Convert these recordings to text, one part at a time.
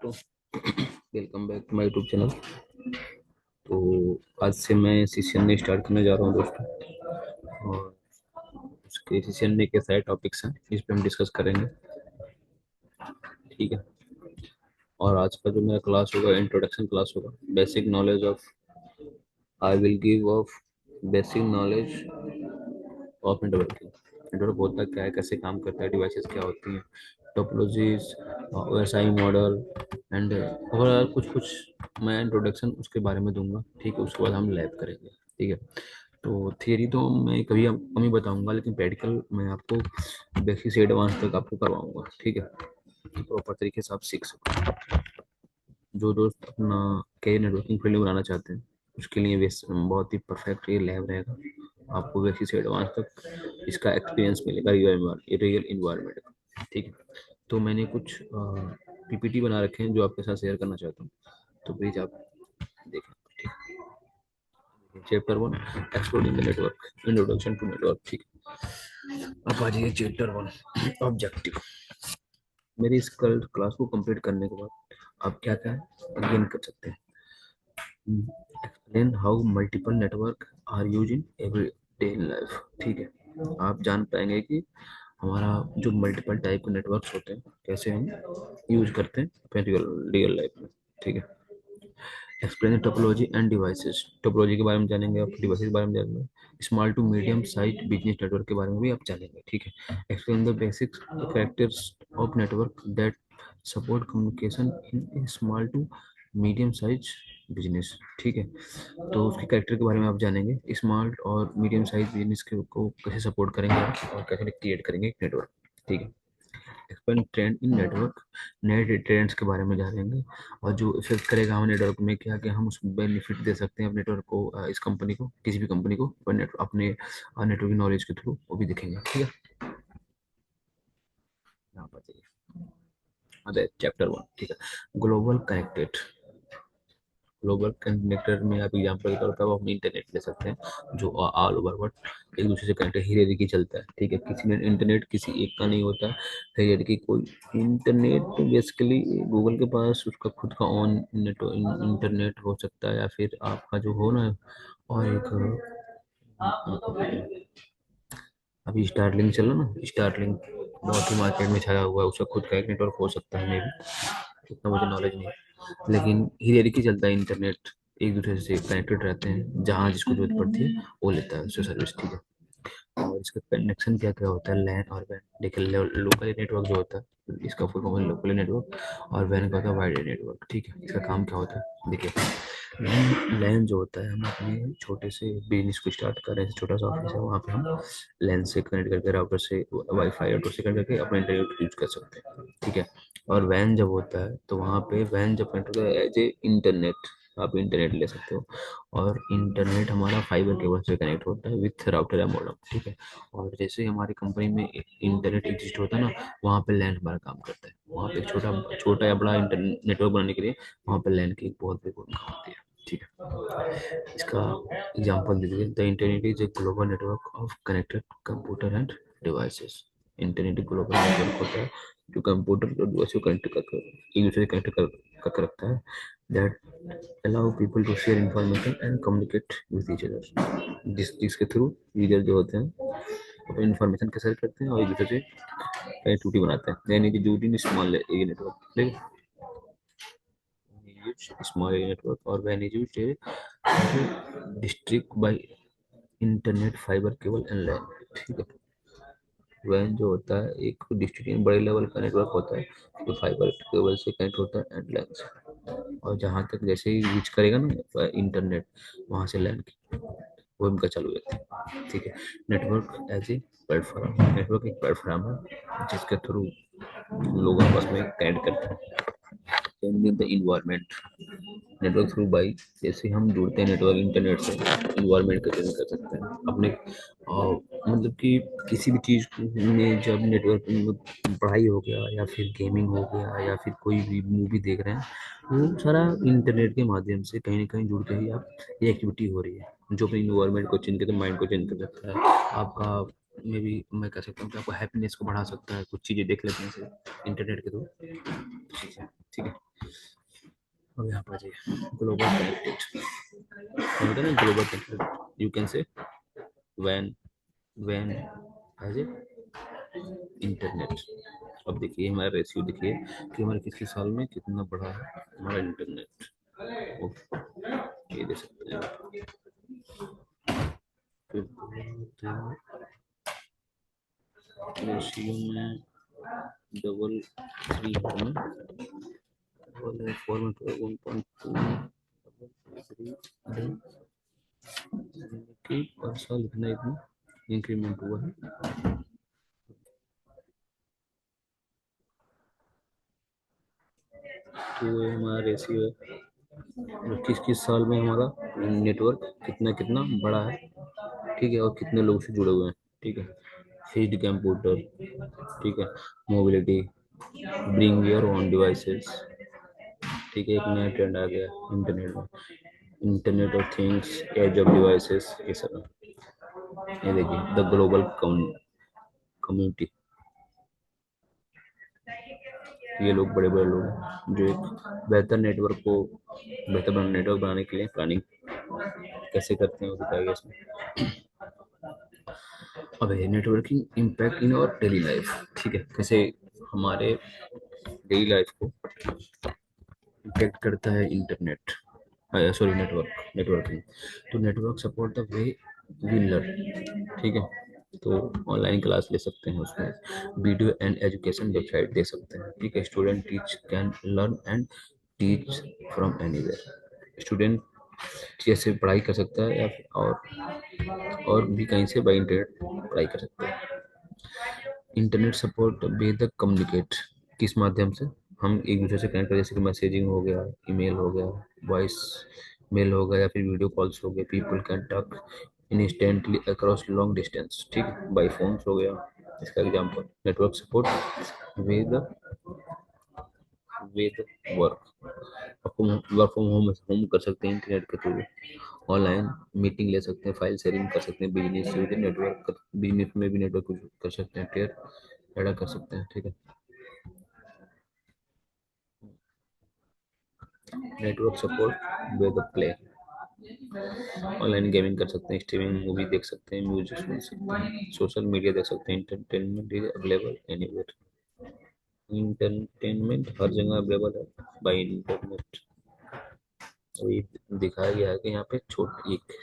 दोस्तों, welcome back to my YouTube channel. तो आज से मैं सीसीएनए स्टार्ट करने जा रहा हूँ दोस्तों, और उसके सीसीएनए के सारे टॉपिक्स हैं, इस पे हम डिस्कस करेंगे। ठीक है। और आज का जो मेरा क्लास होगा, इंट्रोडक्शन क्लास होगा। Basic knowledge of I will give of basic knowledge of networking. Network होता क्या है, कैसे काम करता है, डिवाइसेस क्या होती हैं, topologies, OSI model and overall कुछ कुछ मैं इंट्रोडक्शन उसके बारे में दूंगा। ठीक है, उसके बाद हम लैब करेंगे। ठीक है। तो थियरी तो मैं कभी कम ही बताऊंगा, लेकिन प्रैक्टिकल मैं आपको बेसिक से एडवांस तक आपको करवाऊंगा। ठीक है, प्रॉपर तरीके से आप सीख सको। जो दोस्त अपना कैरियर नेटवर्किंग फील्ड में बनाना चाहते हैं, उसके लिए बहुत ही परफेक्ट ये लैब रहेगा। आपको बेसिक से एडवांस तक इसका एक्सपीरियंस मिलेगा रियल इन्वायरमेंट का। ठीक है। तो मैंने कुछ पीपीटी बना रखे हैं जो आपके साथ शेयर करना चाहता हूँ, तो प्लीज आप देखें। ठीक। Chapter 1, exploring the network, introduction to network. ठीक है। अब आ जाइए चैप्टर 1, ऑब्जेक्टिव। मेरी इस कल क्लास को कंप्लीट करने के बाद आप क्या क्या गेन कर सकते हैं। Explain how multiple network are use in every day in life. ठीक है, आप जान पाएंगे कि हमारा जो मल्टीपल टाइप के नेटवर्क्स होते हैं, कैसे हम यूज करते हैं अपने रियल रियल लाइफ में। ठीक है। Explain topology end devices. Topology के बारे में जानेंगे, आप डिवाइसेस के बारे में जानेंगे। Small to medium size business network के बारे में भी आप जानेंगे। ठीक है। Explain the basic characters of network that support communication in small to medium size business. ठीक है। तो उसके कैरेक्टर के बारे में आप जानेंगे, स्मॉल और मीडियम साइज बिजनेस को कैसे सपोर्ट करेंगे आप, और कैसे क्रिएट करेंगे एक नेटवर्क। ठीक है। एक्सपेंड ट्रेंड इन नेटवर्क, नए ट्रेंड्स के बारे में जानेंगे, और जो इफेक्ट करेगा हमें नेटवर्क में, क्या क्या हम उस बेनिफिट दे सकते हैं अपने नेटवर्क को, इस कंपनी को, किसी भी कंपनी को अपने नेटवर्क नॉलेज के थ्रू वो भी दिखेंगे। ठीक है। यहाँ पर चाहिए चैप्टर 1। ठीक है। Global connected. ग्लोबल कनेक्टर में आप एग्जाम्पल के तौर पर आप अपनी इंटरनेट ले सकते हैं, जो ऑल ओवर वर्ल्ड एक दूसरे से कनेक्टेड हीरे की चलता है। ठीक है। किसी में इंटरनेट किसी एक का नहीं होता है, हीरे की कोई इंटरनेट बेसिकली गूगल के पास उसका खुद का ऑन नेट इंटरनेट हो सकता है, या फिर आपका जो हो ना, और एक अभी स्टारलिंक चल रहा ना, स्टारलिंक बहुत ही मार्केट में छाया हुआ है, उसका खुद का एक नेटवर्क हो सकता है मे भी, उतना मुझे नॉलेज नहीं है। लेकिन हीरे की चलता है इंटरनेट, एक दूसरे से कनेक्टेड रहते हैं, जहाँ जिसको जरूरत पड़ती है वो लेता है उससे सर्विस। ठीक है। और इसका कनेक्शन क्या क्या होता है, लैन और वैन। देखिए, लोकल नेटवर्क जो होता है, इसका फुल फॉर्म है लोकल नेटवर्क, और वैन का होता है वाइड नेटवर्क। ठीक है। इसका काम क्या होता है, देखिए, लैन जो होता है, हम अपने छोटे से बिजनेस को स्टार्ट कर रहे हैं, छोटा सा ऑफिस है, वहाँ पे हम लैन से कनेक्ट करके, राउटर से, वाईफाई राउटर से कनेक्ट करके अपना इंटरनेट यूज कर सकते हैं। ठीक है। और वैन जब होता है, तो वहाँ पे वैन जब कनेक्ट होता है एज ए इंटरनेट, आप इंटरनेट ले सकते हो। और इंटरनेट हमारा फाइबर केबल से कनेक्ट होता है विथ राउटर या मॉडेम। ठीक है। और जैसे हमारी कंपनी में इंटरनेट एग्जिस्ट होता है ना, वहाँ पे लैन हमारा काम करता है। वहाँ पे एक छोटा छोटा या बड़ा इंटरनेट नेटवर्क बनाने के लिए वहाँ पे लैन की एक बहुत बड़ी भूमिका होती है। ठीक है। इसका एग्जांपल दे दीजिए, the internet is a global network of connected computer end devices. Internet global network होता है जो कंप्यूटर और डिवाइस को कनेक्ट कर एक दूसरे से कनेक्ट करके रखता है, that allow people to share information and communicate with each other. जिसके थ्रू यूजर जो होते हैं अपनी इंफॉर्मेशन के शेयर करते हैं और एक दूसरे से कनेक्टिविटी बनाते हैं, यानी कि duty small area network. Small area network, और when is used district by internet fibre cable and LAN. ठीक है। वैन जो होता है एक डिस्ट्रिक्ट बड़े लेवल का नेटवर्क होता है, जो फाइबर केबल से कनेक्ट होता है एंड लैन से। और जहाँ तक जैसे ही यूज करेगा ना इंटरनेट, वहाँ से लैन की वो इनका चालू रहता है। ठीक है। Network as a platform. Network एक प्लेटफॉर्म है जिसके थ्रू लोग आपस में कनेक्ट करते हैं। Changing the environment, network through by, जैसे हम जुड़ते हैं नेटवर्क इंटरनेट से, इन्वायरमेंट का चेंज कर सकते हैं अपने। मतलब कि किसी भी चीज़ में जब नेटवर्क में पढ़ाई हो गया, या फिर गेमिंग हो गया, या फिर कोई भी मूवी देख रहे हैं, वो सारा इंटरनेट के माध्यम से कहीं ना कहीं जुड़ के ही आप ये एक्टिविटी हो रही है, जो अपने इन्वायरमेंट को चेंज करके माइंड को चेंज कर सकता है आपका। में भी मैं कह सकता हूँ कि आपको हैप्पीनेस को बढ़ा सकता है, कुछ चीज़ें देख लेते हैं इंटरनेट के थ्रू। ठीक है। ठीक है। अब यहाँ पर जाइए, ग्लोबल कनेक्टेड होता है ना, ग्लोबल कनेक्टेड यू कैन से van van as a internet. अब देखिए हमारा रेशियो, देखिए कि हमारे किस किस साल में कितना बढ़ा है हमारा इंटरनेट। ये दे सकते हैं, रेशियो में डबल थ्री है ना, डबल फोर में 1.2 कि पर साल इतना इंक्रीमेंट हुआ है। तो ये हमारा रेशियो है, और किस किस साल में हमारा नेटवर्क कितना कितना बड़ा है, ठीक है, और कितने लोग से जुड़े हुए हैं, ठीक है। फिक्स्ड कंप्यूटर, ठीक है, mobility, bring your own devices, ठीक है, एक नया ट्रेंड आ गया इंटरनेट में, internet of things, age of devices, ये सब। ये देखिए द ग्लोबल कम्युनिटी, ये लोग बड़े बड़े लोग हैं जो एक बेहतर नेटवर्क को, बेहतर नेटवर्क बनाने के लिए प्लानिंग कैसे करते हैं वो दिखाएगा इसमें। अब है नेटवर्किंग इम्पैक्ट इन और डेली लाइफ, ठीक है, कैसे हमारे डेली लाइफ को इम्पैक्ट करता है इंटरनेट, सॉरी नेटवर्क, नेटवर्किंग। तो network support the way we learn, ठीक है। तो ऑनलाइन क्लास ले सकते हैं उसमें, वीडियो एंड एजुकेशन वेबसाइट दे सकते हैं, ठीक है। Student teach can learn and teach from anywhere, student जैसे पढ़ाई कर सकता है, या फिर और भी कहीं से बाई इंटरनेट पढ़ाई कर सकते हैं। इंटरनेट सपोर्ट बेहतर कम्युनिकेट, किस माध्यम से हम एक दूसरे से कनेक्ट करें, जैसे कि मैसेजिंग हो गया, ईमेल हो गया, वॉइस मेल हो गया, या फिर वीडियो कॉल्स हो गए, people can talk instantly across long distance, ठीक है, बाई फोन्स हो गया इसका example. Network support with with work, आपको वर्क फ्रॉम होम होम कर सकते हैं इंटरनेट के थ्रू, ऑनलाइन मीटिंग ले सकते हैं, फाइल शेयरिंग कर सकते हैं, बिजनेस से नेटवर्क, बिजनेस में भी नेटवर्क कर सकते हैं, टेयर ऐड कर सकते हैं, ठीक है। Network support with play, online gaming कर सकते हैं, स्ट्रीमिंग मूवी देख सकते हैं, म्यूजिक सुन सकते हैं, सोशल मीडिया देख सकते हैं, entertainment is available anywhere, entertainment हर जगह अवेलेबल है बाई इंटरनेट। अभी दिखाया गया है कि यहाँ पे छोटी एक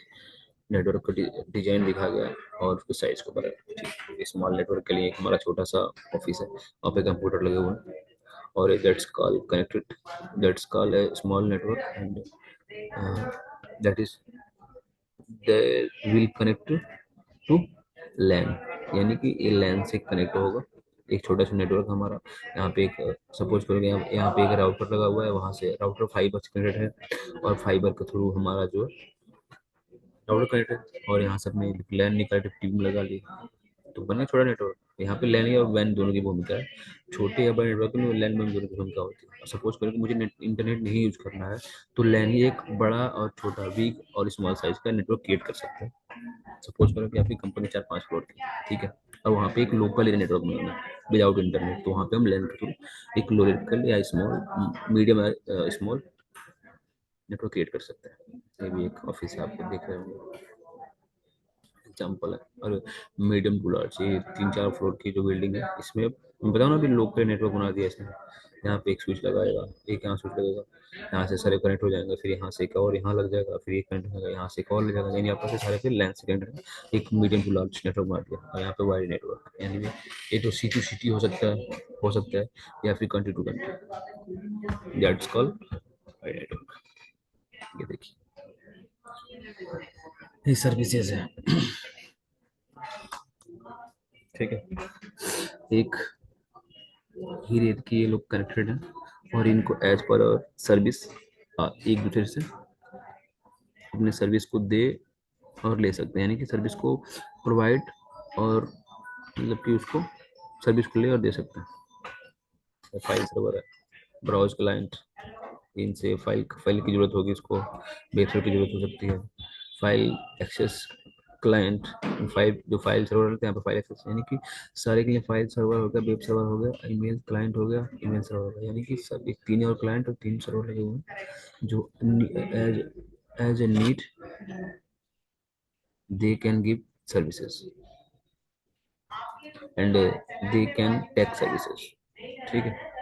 नेटवर्क का डिजाइन दिखा गया है और उसके साइज को बढ़ाया। स्मॉल नेटवर्क के लिए एक हमारा छोटा सा ऑफिस है, वहाँ पे कंप्यूटर लगे हुए हैं, और एक that's call connected, that's call है small network, and that is they will connect to LAN, यानी कि ये लैन से कनेक्ट होगा। एक छोटा सा नेटवर्क हमारा यहाँ पे एक, सपोज करो कि यहाँ पे एक राउटर लगा हुआ है, वहाँ से राउटर फाइबर से कनेक्टेड है, और फाइबर के थ्रू हमारा जो राउटर कनेक्ट है, और यहाँ से अपने लैन निकाल टीम लगा ली, तो बना छोटा नेटवर्क। यहाँ पे लैन और वैन दोनों की भूमिका है, छोटे या बड़े नेटवर्क में लैन वैन दोनों की भूमिका होती है। सपोज करो कि मुझे इंटरनेट नहीं यूज करना है, तो लैन ही एक बड़ा और छोटा, वीक और स्मॉल साइज का नेटवर्क क्रिएट कर सकते हैं। सपोज करो कि आपकी कंपनी 4-5 फ्लोर की है, ठीक है, और वहाँ पे एक लोकल एरिया नेटवर्क बनाना है विदाउट इंटरनेट, तो वहाँ पे हम लैन के थ्रू एक लोकल या small medium small network create कर सकते हैं। ये भी एक ऑफिस है, आपको देख रहे होंगे, एग्जाम्पल है। और मीडियम टू लार्ज, ये 3-4 फ्लोर की जो बिल्डिंग है, इसमें बताओ ना, अभी लोकल नेटवर्क बना दिया इसने। यहाँ पे एक स्विच लगाएगा, एक यहाँ स्विच लगेगा, यहाँ से सारे कनेक्ट हो जाएंगे, फिर यहाँ से एक और यहाँ लग जाएगा, फिर एक कनेक्ट होगा, यहाँ से एक और लग जाएगा, यानी आपस से सारे फिर लैन से कनेक्ट है, एक मीडियम टू लार्ज नेटवर्क बना दिया। और यहाँ पे वाइड नेटवर्क, यानी ये तो सी टू सिटी हो सकता है, या फिर country to country, that's called wide network. ये देखिए ये सर्विसेज है, ठीक है। एक ही रेट की ये लोग कनेक्टेड हैं, और इनको एज पर सर्विस एक दूसरे से अपने सर्विस को दे और ले सकते हैं, यानी कि सर्विस को प्रोवाइड और मतलब कि उसको सर्विस को ले और दे सकते हैं। फाइल सर्वर है, ब्राउज क्लाइंट, इनसे फाइल फाइल की जरूरत होगी, इसको वेबसाइट की जरूरत हो सकती है, फाइल एक्सेस क्लाइंट, फाइल जो फाइल सर्वर रहते हैं यहाँ पे फाइल एक्सेस, यानी कि सारे के लिए फाइल सर्वर हो गया, वेब सर्वर हो गया, ईमेल क्लाइंट हो गया, ईमेल सर्वर हो गया, यानी कि सब एक 3 और क्लाइंट और 3 सर्वर लगे हुए हैं जो as as a need they can give services and they can take services. ठीक है।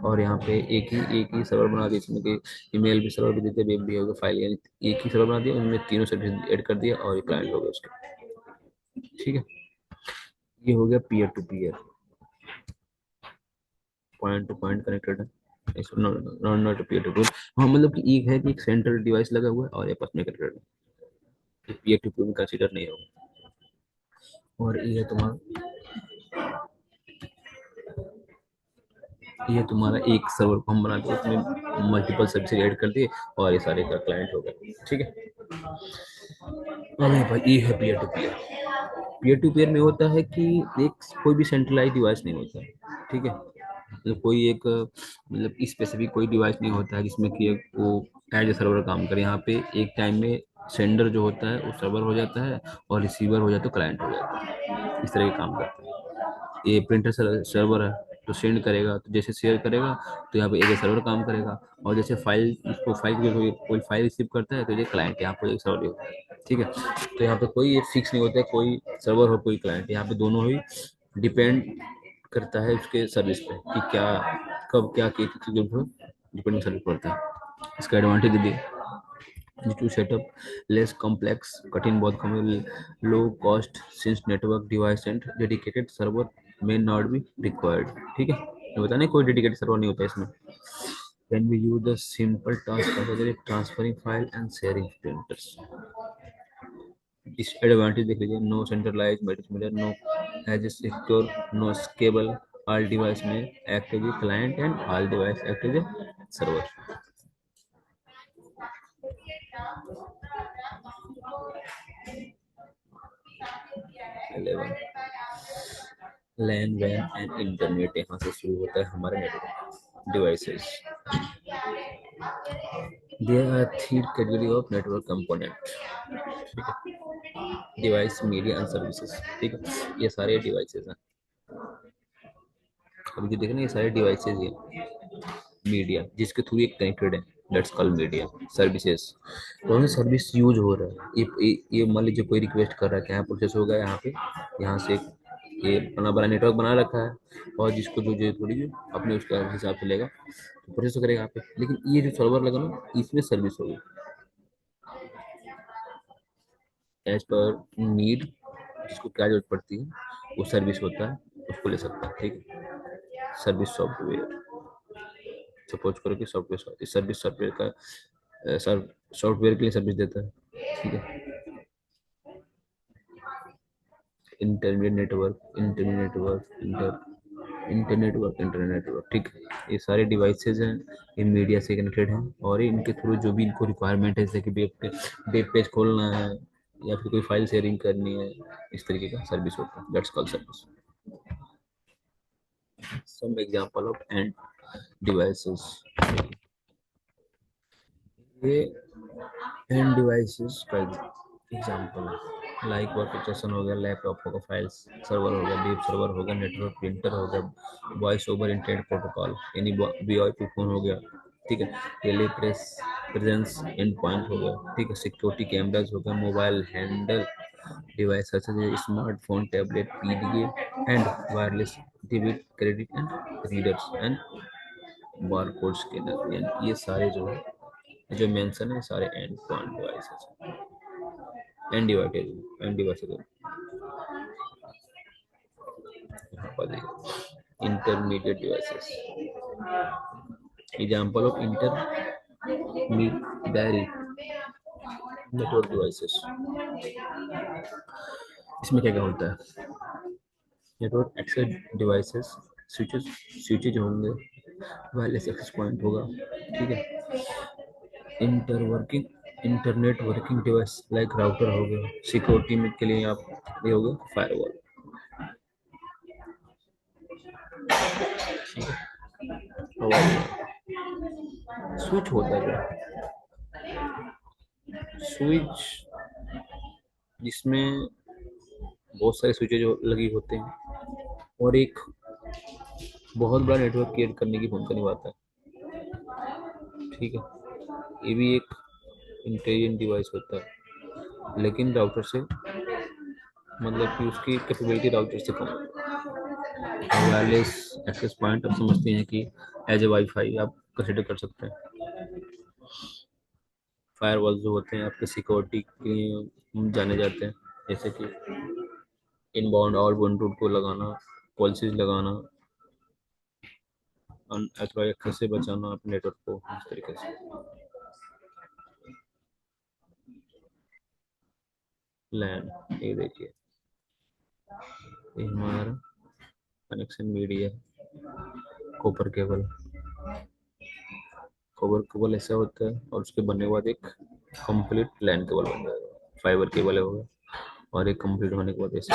और यहाँ पे एक ही सर्वर बना दिया जिसमें कि ईमेल भी सर्वर भी देते, वेब भी होगा, फाइल, यानी एक ही सर्वर बना दिया, उनमें तीनों सर्विस ऐड कर दिया और ये क्लाइंट हो गया उसके। ठीक है। ये हो गया peer to peer, point to point connected है, नॉट पीयर टू पीयर। हाँ, मतलब कि एक है कि एक सेंट्रल डिवाइस लगा हुआ है और आपस में कनेक्टेड है, पीयर टू पीयर में कंसीडर नहीं होगा। और ये तुम्हारा एक सर्वर को हम बना दिए, उसमें मल्टीपल सर्विस ऐड कर दिए और ये सारे का क्लाइंट हो गया। ठीक है। अरे भाई, ये है peer to peer. Peer to peer में होता है कि एक कोई भी सेंट्रलाइज डिवाइस नहीं होता है। ठीक है। मतलब कोई एक मतलब स्पेसिफिक कोई डिवाइस नहीं होता है जिसमें कि वो एज ए सर्वर काम करे। यहाँ पे एक टाइम में सेंडर जो होता है वो सर्वर हो जाता है और रिसीवर हो जाता है क्लाइंट हो जाता है, इस तरह के काम करता है। ये प्रिंटर सर्वर है, तो सेंड करेगा, तो जैसे शेयर करेगा तो यहाँ पे एज ए सर्वर काम करेगा। और जैसे फाइल, इसको फाइल कोई फाइल रिसीव करता है तो ये क्लाइंट यहाँ पर एक सर्वर होता है। ठीक है। तो यहाँ पे कोई ये फिक्स नहीं होता है, कोई सर्वर हो कोई क्लाइंट, यहाँ पे दोनों ही डिपेंड करता है उसके सर्विस पे कि क्या कब क्या चीज़ डिपेंडिंग सर्विस पड़ता है। इसका advantage they to setup less complex, कठिन बहुत कम, low cost since network device and dedicated server में नॉट बी रिक्वायर्ड। ठीक है। ये बताने कोई डेडिकेटेड सर्वर नहीं होता इसमें। Can we use the simple task category transferring file and sharing printers? Disadvantage देख लीजिए, no centralise multimedia, no as a secure, no scalable, all device में act as a client and all device act as a server. 11 LAN वैन and internet, यहाँ से शुरू होता है हमारा नेटवर्क डिवाइसेस। There are three category of network component. ठीक है। Device, media and services. ठीक है। ये सारे डिवाइसेस हैं। अभी जो देख रहे हैं ये सारे डिवाइसेज हैं। मीडिया जिसके थ्रू ये कनेक्टेड है, दैट्स कॉल्ड मीडिया। सर्विसेज, तो सर्विस यूज हो रहा है। ये मान लीजिए कोई रिक्वेस्ट कर रहा है कि यहाँ प्रोसेस होगा, यहाँ पे यहाँ से ये बना बड़ा नेटवर्क बना रखा है और जिसको जो जो थोड़ी अपने उसका हिसाब से लेगा तो प्रोसेस तो करेगा यहाँ पे। लेकिन ये जो सर्वर लगा ना, इसमें सर्विस होगी एज पर नीड, जिसको क्या जरूरत पड़ती है वो सर्विस होता है, उसको ले सकता है। ठीक है। सर्विस सॉफ्टवेयर, सपोज करो कि सॉफ्टवेयर सर्विस, सॉफ्टवेयर का सर सॉफ्टवेयर के लिए सर्विस देता है। ठीक है। Intermediate network, intermediate network, internetwork, internet network. ठीक है। ये सारे डिवाइसेज हैं, ये मीडिया से कनेक्टेड हैं और ये इनके थ्रू जो भी इनको रिक्वायरमेंट है, जैसे कि वेब पेज खोलना है या फिर कोई फाइल शेयरिंग करनी है, इस तरीके का सर्विस होता है, that's called service. Some example of end devices, ये एंड डिवाइसेस का एग्जांपल है, लाइक वर्क स्टेशन हो गया, लैपटॉप होगा, फाइल्स सर्वर हो गया, वेब सर्वर हो गया, नेटवर्क प्रिंटर हो गया, वॉइस ओवर इंटरनेट प्रोटोकॉल यानी वीओआईपी फोन हो गया। ठीक है। टेली प्रेजेंस एंड पॉइंट हो गया। ठीक है। सिक्योरिटी कैमराज हो गया, mobile handle device such as smartphone, tablet, PDA and wireless debit credit and readers and barcode scanner, यानी ये सारे जो है जो मेंशन है सारे end point devices, end devices यहाँ पर देखिए। Intermediate devices, example of intermediate network devices, इसमें क्या क्या होता है? Network access devices, switches switches होंगे, वायरलेस एक्सेस पॉइंट होगा। ठीक है। Internetworking device like router हो गया, सिक्योरिटी में के लिए आप ये हो गया फायरवॉल। स्विच होता है क्या? स्विच जिसमें बहुत सारे स्विचेज लगी होते हैं और एक बहुत बड़ा नेटवर्क क्रिएट करने की भूमिका निभाता है। ठीक है, ये भी एक इंटेलिजेंट डिवाइस होता है, लेकिन राउटर से मतलब कि उसकी कैपेबिलिटी राउटर से कम है। वायरलेस एक्सेस पॉइंट आप समझते हैं कि एज ए वाईफाई आप कंसिडर कर सकते हैं। फायरवॉल जो होते हैं आपके सिक्योरिटी के लिए जाने जाते हैं, जैसे कि इनबाउंड आउटबाउंड रूट को लगाना, पॉलिसीज लगाना, अथवा एक्सेस से बचाना अपने नेटवर्क को इस तरीके से। लैन, ये देखिए, ये हमारा connection media, copper cable. Copper cable ऐसा होता है और उसके बनने के बाद एक कंप्लीट लैन केबल बन जाएगा। फाइबर केबल है होगा, और एक कंप्लीट होने के बाद ऐसे।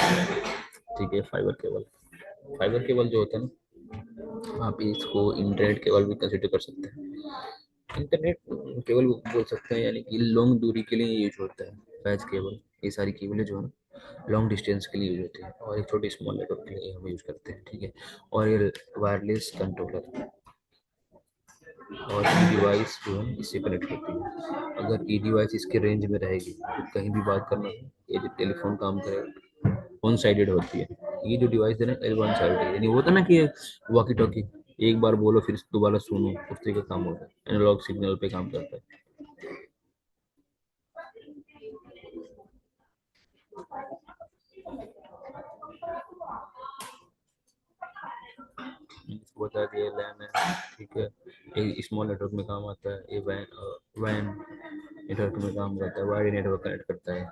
ठीक है, फाइबर केबल। फाइबर केबल जो होता है ना, आप इसको इंटरनेट केबल भी कंसिडर कर सकते हैं। इंटरनेट केबल बोल सकते हैं, यानी कि लॉन्ग दूरी के लिए यूज होता है। पैच केबल, ये सारी केबलें जो है ना लॉन्ग डिस्टेंस के लिए यूज होती है, और एक छोटी स्मॉल नेटवर्क के लिए हम यूज करते हैं। ठीक है, और ये वायरलेस कंट्रोलर और ई डिवाइस जो है इससे कनेक्ट होती है। अगर ई डिवाइस इसके रेंज में रहेगी तो कहीं भी बात करना है, ये जो टेलीफोन काम करेगा, वन साइडेड होती है। ये जो डिवाइस है ना, एल वन साइडेड, यानी होता है ना कि वॉकी टॉकी, एक बार बोलो फिर दोबारा सुनो, उस तरीके का काम होता है, एनालॉग सिग्नल पे काम करता है। इसको बता दिया लैन है। ठीक है, ये स्मॉल नेटवर्क में काम आता है। ये वैन वैन नेटवर्क में काम करता है, वायर्ड नेटवर्क कनेक्ट करता है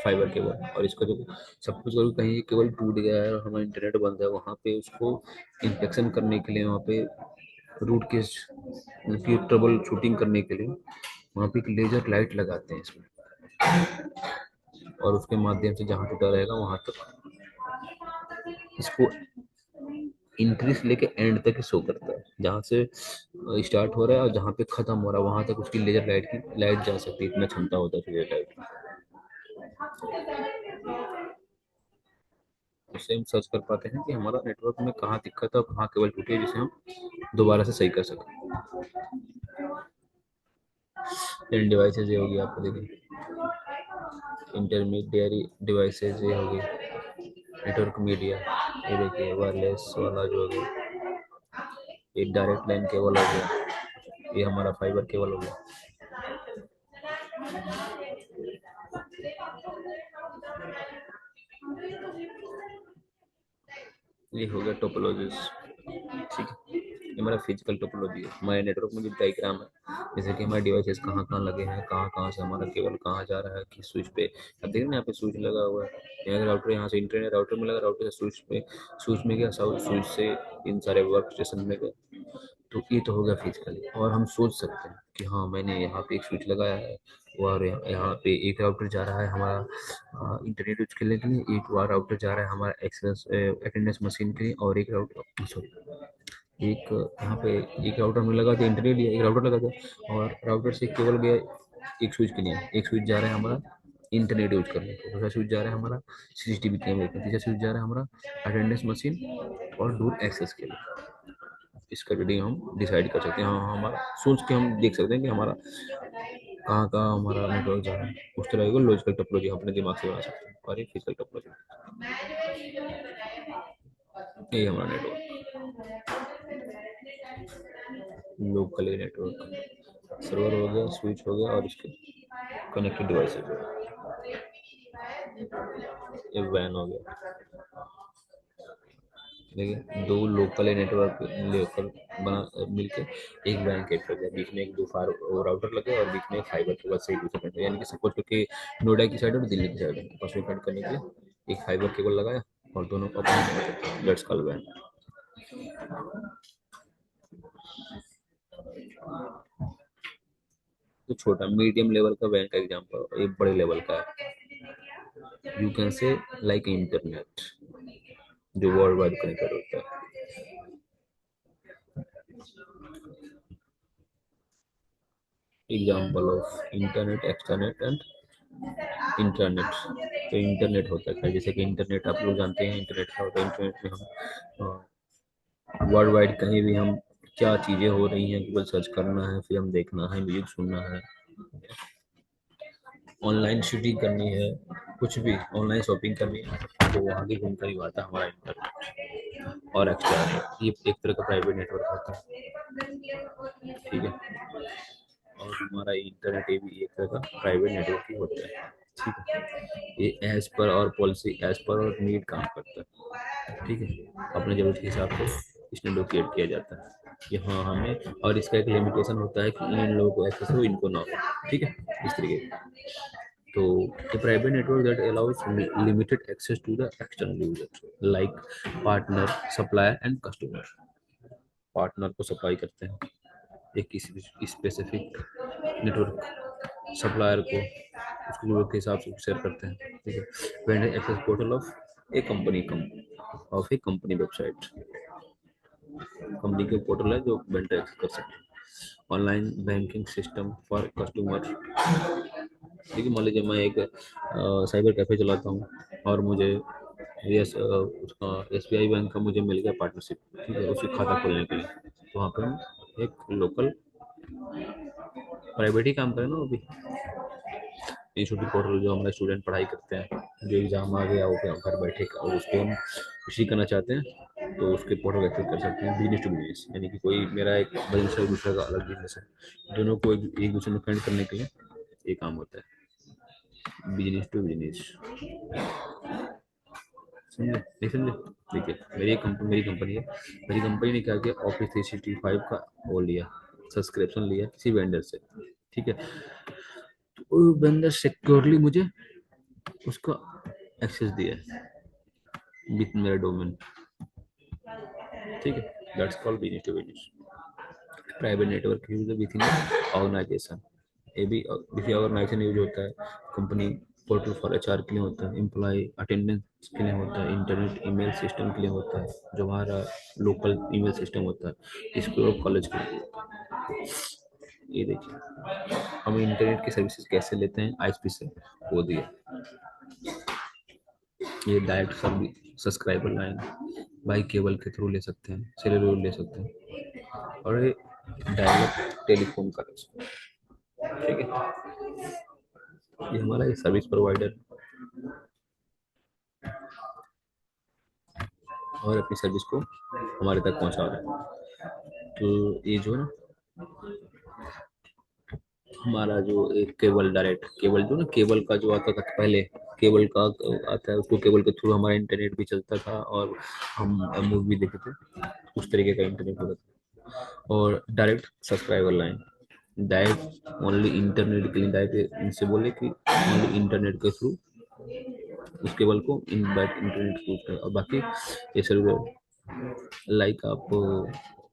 फाइबर केबल। और इसका जो सब कुछ अगर कहीं केबल टूट गया है और हमारा इंटरनेट बंद है, वहाँ पे उसको इंस्पेक्शन करने के लिए, वहाँ पे रूट केस की ट्रबल शूटिंग करने के लिए वहाँ पे एक लेजर लाइट लगाते हैं इसमें, और उसके माध्यम से जहाँ टूटा रहेगा वहाँ तक इसको इंक्रीज लेके एंड तक शो करता है। जहाँ से स्टार्ट हो रहा है और जहाँ पे खत्म हो रहा है वहां तक उसकी लेजर लाइट की लाइट जा सकती है, इतना क्षमता होता है लेजर लाइट की। उससे हम सर्च कर पाते हैं कि हमारा नेटवर्क में कहाँ दिक्कत है और कहाँ केबल टूटी है, जिसे हम दोबारा से सही कर सकें। इन डिवाइसेज ये होगी, आपको देखिए इंटरमीडियरी डिवाइसेज ये होगी, नेटवर्क मीडिया, ये देखिए वायरलेस वाला जो हो गया, एक डायरेक्ट लाइन केबल हो गया, ये हमारा फाइबर केबल हो गया। ये हो गया टोपोलॉजीज। ठीक है, ये हमारा फिजिकल टोपोलॉजी है। हमारे नेटवर्क में जो डायग्राम है, जैसे कि हमारे डिवाइसेस कहाँ कहाँ लगे हैं, कहाँ कहाँ से हमारा केबल कहाँ जा रहा है, किस स्विच पे। अब देखिए ना, यहाँ पे स्विच लगा हुआ है, यहाँ राउटर, यहाँ से इंटरनेट राउटर में लगा, राउटर से स्विच पे, स्विच में गया, स्विच से इन सारे वर्क स्टेशन में गए। तो ये तो हो गया फिजिकली, और हम सोच सकते हैं कि हाँ मैंने यहाँ पे एक स्विच लगाया है, और यहाँ पे एक राउटर जा रहा है हमारा इंटरनेट यूज करने के लिए, एक और राउटर जा रहा है हमारा एक्सेस अटेंडेंस मशीन के लिए, और एक राउटर सॉरी एक यहाँ पे एक राउटर में लगा दिया इंटरनेट लिया, एक राउटर लगा दिया, और राउटर से केबल गया एक स्विच के लिए, एक स्विच जा रहा है हमारा इंटरनेट यूज करने के, दूसरा स्विच जा रहा है हमारा सीसीटीवी कैमरे का, तीसरा स्विच जा रहा है हमारा अटेंडेंस मशीन और डोर एक्सेस के लिए। इसका रीडिंग हम डिसाइड कर सकते हैं, हाँ हमारा सोच के हम देख सकते हैं कि हमारा कहाँ कहाँ हमारा नेटवर्क जा रहा है। उस तरह की लॉजिकल टोपोलॉजी हम अपने दिमाग से बना सकते हैं, और ये फिजिकल टोपोलॉजी, ये हमारा नेटवर्क, लोकल नेटवर्क सर्वर हो गया, स्विच हो गया, और इसके कनेक्टेड डिवाइसेज हो गया, ये वैन हो गया। देखिए, दो लोकल नेटवर्क लेकर बना मिलकर एक वैन क्रिएट कर दिया, बीच में एक दो फार राउटर लगे और बीच में एक फाइबर केबल से एक दूसरे में, यानी कि सपोज करके नोएडा की साइड और दिल्ली की साइड आपस में कनेक्ट करने के लिए एक फाइबर केबल लगाया और दोनों को अपन लेट्स कॉल वैन। तो छोटा मीडियम लेवल का वैन का एग्जांपल, ये बड़े लेवल का है, you can say like internet जो वर्ल्ड वाइड कनेक्टेड होता है। Example of internet, extranet and internet. तो इंटरनेट होता है क्या, जैसे कि इंटरनेट आप लोग जानते हैं इंटरनेट क्या होता है। इंटरनेट में हम वर्ल्ड वाइड कहीं भी हम क्या चीज़ें हो रही हैं गूगल सर्च करना है, फिर हम देखना है, म्यूजिक सुनना है, ऑनलाइन शूटिंग करनी है, कुछ भी ऑनलाइन शॉपिंग करनी है, तो वहाँ भी घूमकर ही आता है हमारा इंटरनेट। और एक्स्ट्रा ये एक तरह का प्राइवेट नेटवर्क होता है, ठीक है। और हमारा इंटरनेट ये भी एक तरह का प्राइवेट नेटवर्क ही होता है, ठीक है। ये एज पर और पॉलिसी, एज पर और नीड काम करता है, ठीक है। अपने जरूरत के हिसाब से इसमें लोकेट किया जाता है कि हाँ हमें, और इसका एक लिमिटेशन होता है कि इन लोगों को एक्सेस हो, इनको ना हो, ठीक है, इस तरीके का। तो a private network that allows limited access to the external users like partner, supplier and customer। Partner को सप्लाई करते हैं एक किसी स्पेसिफिक नेटवर्क, सप्लायर को उसकी जरूरत के हिसाब से शेयर करते हैं, ठीक है। Vendor access portal of a company of a company website, company के पोर्टल है जो वेंडर एक्सेस कर सकते हैं। Online banking system for customer, देखिए मान लीजिए मैं एक साइबर कैफे चलाता हूँ और मुझे यस उसका SBI बैंक का मुझे मिल गया पार्टनरशिप, ठीक है, उसकी खाता खोलने के लिए। तो वहाँ पे हम एक लोकल प्राइवेट ही काम करें ना वो भी, इंस्टीट्यूट पोर्टल जो हमारे स्टूडेंट पढ़ाई करते हैं, जो एग्जाम आ गया हो गया घर बैठे का, और उसको हम इसी करना चाहते हैं तो उसके पोर्टल एक्सेस कर सकते हैं। बिजनेस टू बिजनेस, यानी कि कोई मेरा एक बिजनेस है, दूसरे का अलग बिजनेस है, दोनों को एक दूसरे में कनेक्ट करने के लिए ये काम होता है, बिजनेस टू बिजनेस। समझे नहीं समझे? देखिए मेरी कंपनी है, मेरी कंपनी ने क्या किया, ऑफिस 365 का वो लिया, सब्सक्रिप्शन लिया किसी वेंडर से, ठीक है। तो वेंडर सिक्योरली मुझे उसका एक्सेस दिया है विथ मेरा डोमेन, ठीक है। That's called business to business. Private network use within organisation, ये भी किसी ऑर्गेनाइजेशन यूज होता है। कंपनी पोर्टल फॉर HR के लिए होता है, एम्प्लॉय अटेंडेंस के लिए होता है, इंटरनेट ईमेल सिस्टम के लिए होता है, जो हमारा लोकल ईमेल सिस्टम होता है, स्कूल और कॉलेज के लिए होता है। ये देखिए हम इंटरनेट की सर्विसेज कैसे लेते हैं ISP से, वो दिया। ये direct subscriber line by cable के थ्रू ले सकते हैं, सेलुलर ले सकते हैं, और ये डायरेक्ट टेलीफोन कनेक्शन, ठीक है। ये हमारा एक सर्विस प्रोवाइडर और अपनी सर्विस को हमारे तक पहुंचा रहा है। तो ये जो है ना हमारा जो एक केबल, डायरेक्ट केबल जो ना, केबल का जो आता था पहले, केबल का आता है, उसको केबल के थ्रू हमारा इंटरनेट भी चलता था और हम मूवी देखते थे, उस तरीके का इंटरनेट होता था। और direct subscriber line, direct only internet के लिए, डायरेक्ट इनसे बोले कि ओनली इंटरनेट के थ्रू उस केबल को इन बैक इंटरनेट यूज करें, और बाकी ये सेलुलर लाइक आप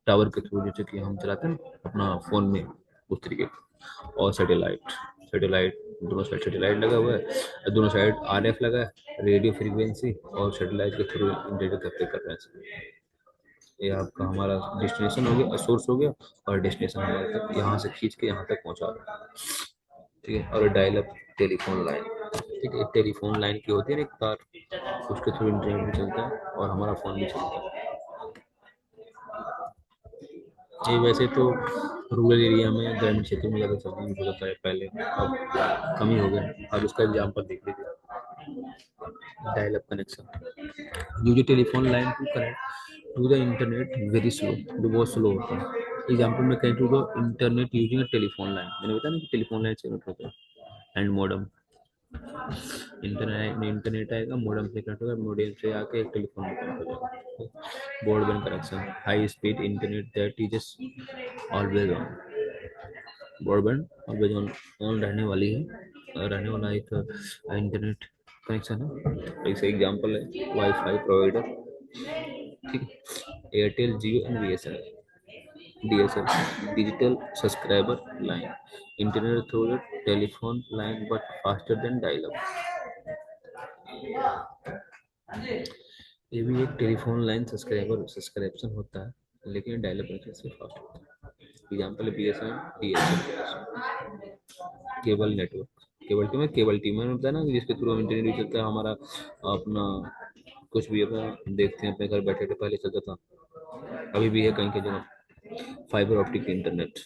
टावर के थ्रू जैसे कि हम चलाते हैं ना अपना फोन में, उस तरीके का। और सैटेलाइट, सैटेलाइट दोनों साइड सैटेलाइट लगा हुआ है, दोनों साइड RF लगा है, रेडियो फ्रीक्वेंसी, और सैटेलाइट के थ्रू डेटा कैप्चर कर रहे हैं। ये आपका हमारा डेस्टिनेशन हो गया, सोर्स हो गया, और डेस्टिनेशन हमारे तक यहाँ से खींच के यहाँ तक पहुँचा रहा है, ठीक है। और डायल अप टेलीफोन लाइन, ठीक है, टेलीफोन लाइन की होती है ना एक तार, उसके थ्रू इंटरनेट भी चलता है और हमारा फोन भी चलता है। ये वैसे तो रूरल एरिया में, ग्रामीण क्षेत्रों में ज़्यादा चलती यूज होता है पहले, अब कम ही हो गया। अब उसका एग्जाम्पल देख लीजिए, dial up connection, use telephone line to connect to the internet very slow, जो बहुत स्लो होता है। एग्जाम्पल में कहें to the internet using telephone line, मैंने बताया ना कि टेलीफोन लाइन से कनेक्ट होता है। एंड मॉडम, इंटरनेट में इंटरनेट आएगा, मॉडम से कनेक्ट होगा, मॉडम से आके एक टेलीफोन में कनेक्ट हो जाएगा। Broadband connection, high speed internet that is always on, broadband always on, on रहने वाली है, रहने वाला एक इंटरनेट कनेक्शन है। जैसे एग्जांपल है वाईफाई प्रोवाइडर, ठीक है, Airtel, Jio and DSL, digital subscriber line, internet through telephone line but faster than dial up. ये भी एक टेलीफोन लाइन सब्सक्रिप्शन होता है, लेकिन डायल अप से फास्ट होता है। Example BSNL, DSL, cable network, cable TV में होता है ना, जिसके थ्रू हम इंटरनेट भी चलता है हमारा, अपना कुछ भी अपना देखते हैं अपने घर बैठे बैठे, पहले चलता था, अभी भी है कहीं कहीं जगह, fibre optic internet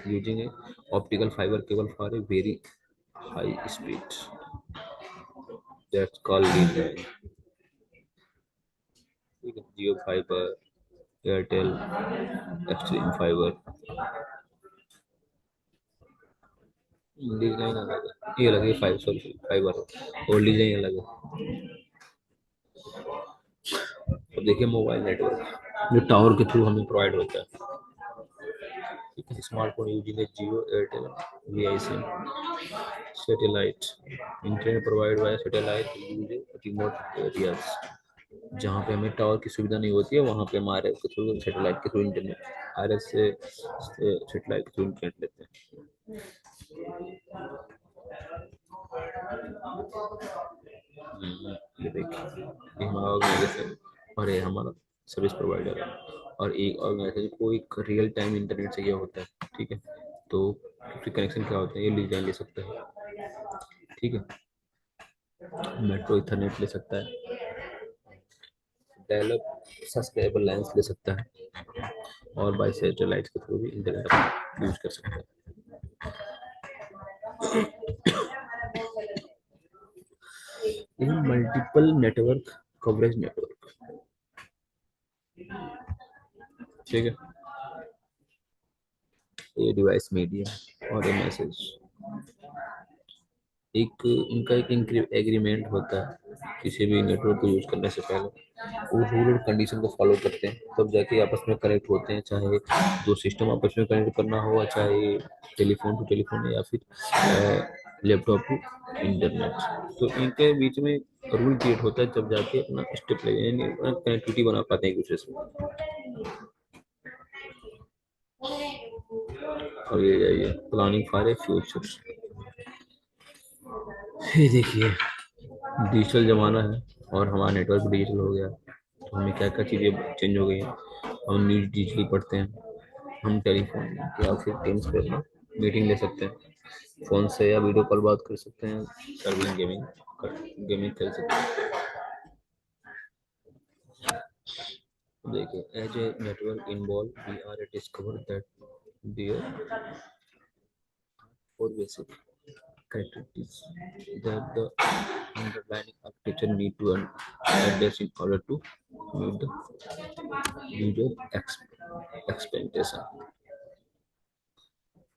using a optical fibre cable for a very high speed, that's called lead, ठीक है, Jio fibre, Airtel Xtreme fibre, design अलग है, ये अलग है, फाइव सॉरी फाइबर और डिजाइन अलग है। अब देखिए मोबाइल नेटवर्क जो टावर के थ्रू हमें प्रोवाइड होता है, ठीक है, स्मार्टफोन यूजिंग है Jio Airtel Vi SIM, satellite internet provide by satellite use remote areas, जहाँ पे हमें टावर की सुविधा नहीं होती है वहाँ पे हमारे के थ्रू सैटेलाइट के थ्रू इंटरनेट, आर एस से सैटेलाइट के थ्रू इंटरनेट लेते हैं। ये देखिए ये हमारा ऑर्गेनाइजेशन और ये हमारा सर्विस प्रोवाइडर है, और एक ऑर्गेनाइजेशन को एक रियल टाइम इंटरनेट चाहिए होता है, ठीक है, तो फिर कनेक्शन क्या होता है, ये डिजाइन ले सकता है, ठीक है, मेट्रो इथरनेट ले सकता है, डेवलप सस्टेनेबल लाइन्स ले सकता है, और बाई सैटेलाइट के थ्रू भी इंटरनेट यूज कर सकता है। ये मल्टीपल नेटवर्क कवरेज नेटवर्क, ठीक है, ये डिवाइस मीडिया और ये मैसेज, एक इनका एक एग्रीमेंट होता है किसी भी नेटवर्क को यूज करने से पहले, वो रूल और कंडीशन को फॉलो करते हैं तब जाके आपस में कनेक्ट होते हैं, चाहे दो सिस्टम आपस में कनेक्ट करना हो, चाहे टेलीफोन टू टेलीफोन या फिर लैपटॉप टू इंटरनेट, तो इनके बीच में रूल क्रिएट होता है जब जाके अपना स्टेप ले यानी कनेक्टिविटी बना पाते हैं एक दूसरे से। और ये प्लानिंग फॉर ए फ्यूचर, ये देखिए डिजिटल ज़माना है और हमारा नेटवर्क भी डिजिटल हो गया, तो हमें क्या क्या चीज़ें चेंज हो गई हैं, हम न्यूज डिजिटली पढ़ते हैं, हम टेलीफोन या फिर टीम्स पे अपना मीटिंग ले सकते हैं, फ़ोन से या वीडियो कॉल बात कर सकते हैं, सर्विंग गेमिंग गेमिंग खेल सकते हैं। देखिए as a network involve we are discover that there four basic characteristics that the underlying architecture need to address in order to meet the user expectation,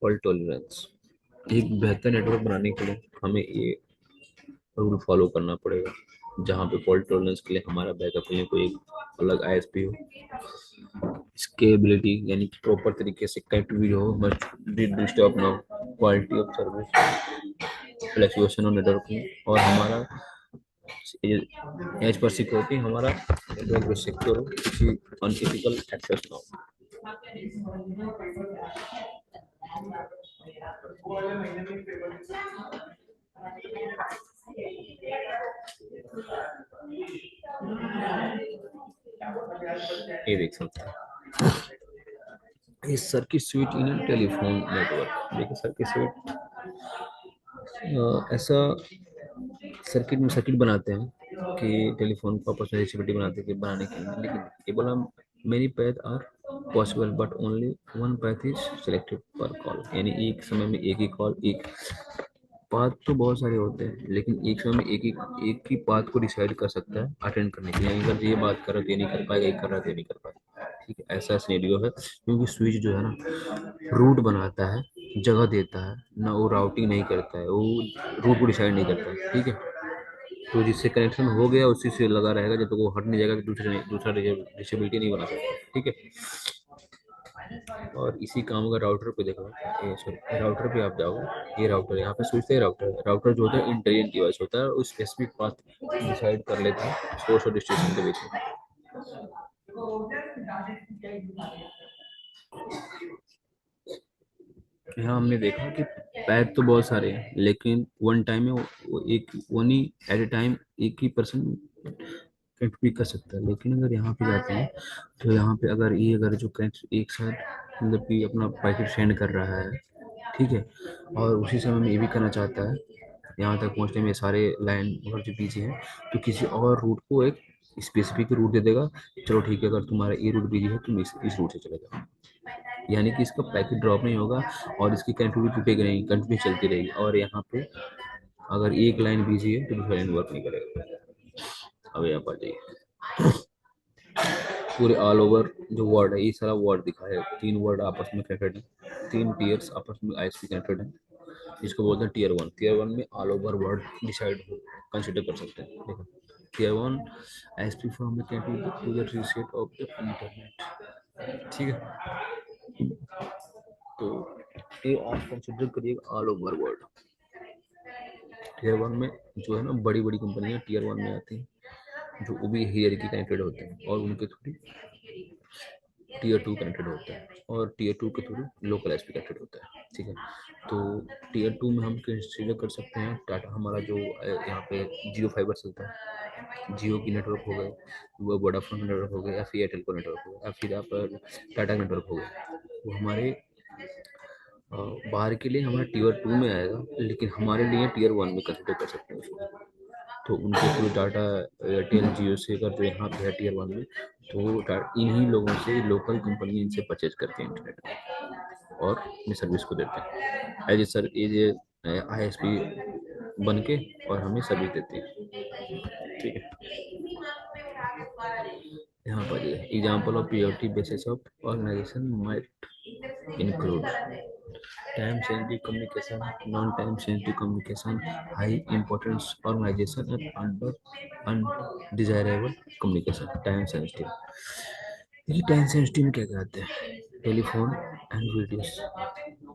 fault tolerance, एक बेहतर network बनाने के लिए हमें ये रूल फॉलो करना पड़ेगा, जहाँ पे फॉल्ट टॉलरेंस के लिए हमारा बैकअप के लिए कोई एक अलग आईएसपी हो, स्केलेबिलिटी यानी कि प्रॉपर तरीके से कनेक्टिविटी हो, मस्ट डिस्टर्ब ना हो, quality of service, fluctuation of network में, और हमारा एज पर सिक्योरिटी हमारा नेटवर्क भी सिक्योर हो, किसी अनटिपिकल एक्सेस ना हो। ये देख सकते हैं ये circuit switch in telephone network, देखिए सर्किट स्विच ऐसा सर्किट बनाते हैं कि टेलीफोन को आपस में रिलेटिविटी बनाते हैं कि बनाने के लिए, लेकिन केवल हम many path are possible but only one path is selected per call, यानी एक समय में एक ही कॉल, एक पाथ तो बहुत सारे होते हैं लेकिन एक समय में एक ही पाथ को डिसाइड कर सकता है अटेंड करने के लिए, अगर ये बात कर रहा है तो ये नहीं कर पाएगा, ये कर रहा है तो ये नहीं कर पाएगा, ठीक है, ऐसा सिनेरियो है, क्योंकि स्विच जो है ना रूट बनाता है, जगह देता है ना, वो राउटिंग नहीं करता है, वो रूट को डिसाइड नहीं करता है, ठीक है, तो जिससे कनेक्शन हो गया उसी से लगा रहेगा जब तक वो हट नहीं जाएगा, तो दूसरा डिसेबिलिटी नहीं बना सकता, ठीक है, और इसी काम का राउटर पे देखो, सॉरी राउटर पे आप जाओ, ये राउटर यहाँ पे स्विच है, राउटर जो होता है इंटेलिजेंट डिवाइस होता है, उस स्पेसिफिक पाथ डिसाइड कर लेता है सोर्स और डेस्टिनेशन के बीच में। यहाँ हमने देखा कि पैथ तो बहुत सारे हैं लेकिन वन टाइम में वो एक वन ही एट ए टाइम एक ही पर्सन कनेक्ट भी कर सकता है, लेकिन अगर यहाँ पे जाते हैं तो यहाँ पे अगर जो कनेक्ट एक साथ मतलब कि अपना पैकेट सेंड कर रहा है, ठीक है, और उसी समय में ये भी करना चाहता है यहाँ तक पहुँचने में सारे लाइन अगर जो बिजी हैं तो किसी और रूट को एक स्पेसिफिक रूट दे देगा। चलो ठीक है, अगर तुम्हारा ये रूट बिजी है तुम इस रूट से चले जाओ। यानी कि इसका पैकेट ड्रॉप नहीं होगा और इसकी कनेक्टिविटी टूटेगी नहीं, कंटिन्यू चलती रहेगी। और यहाँ पे अगर एक लाइन बिजी है तो दूसरा लाइन वर्क नहीं करेगा। अब यहाँ पर जाइए, पूरे ऑल ओवर जो वर्ड है, ये सारा वर्ड दिखा है, 3 वर्ड आपस में कनेक्टेड है, 3 टीयर्स आपस में आईएसपी कनेक्टेड है। इसको बोलते हैं टीयर 1। टीयर 1 में ऑल ओवर वर्ड डिसाइड हो कंसिडर कर सकते हैं। देखो, tier 1 ISP from the to the reset of the internet. ठीक है, तो ये आप कंसिडर करिएगा ऑल ओवर वर्ल्ड। टीयर 1 में जो है ना, बड़ी बड़ी कंपनियां टीयर 1 में आती हैं, जो वो भी हेयर की कनेक्टेड होते हैं और उनके थ्रू टीयर 2 कनेक्टेड होता है और टीयर 2 के थ्रू लोकल एसपी कनेक्टेड होता है। ठीक है, तो टीयर 2 में हम कंसिडर कर सकते हैं टाटा, हमारा जो यहाँ पे जियो फाइबर चलता है, जियो की नेटवर्क हो गए, वो वोडाफोन नेटवर्क हो गया, या फिर एयरटेल को नेटवर्क हो गया, या फिर आप टाटा नेटवर्क हो गया। वो हमारे बाहर के लिए हमारा टीयर 2 में आएगा, लेकिन हमारे लिए टीयर 1 में कंसिडर कर सकते हैं उसको। तो उनके थ्रू टाटा, एयरटेल, जियो से अगर जो यहाँ पे है टीयर 1 में, तो इन्हीं लोगों से लोकल कंपनी इनसे परचेज करते हैं इंटरनेट और अपनी सर्विस को देते हैं as a sir, as a ISP बन के, और हमें सर्विस देती है। ठीक है, यहाँ पर example of POT basis of organisation might include time sensitive communication, non-time sensitive communication, high importance organization and undesirable communication। time sensitive, ये टाइम सेंसिटिव क्या कहते हैं? Telephone and videos.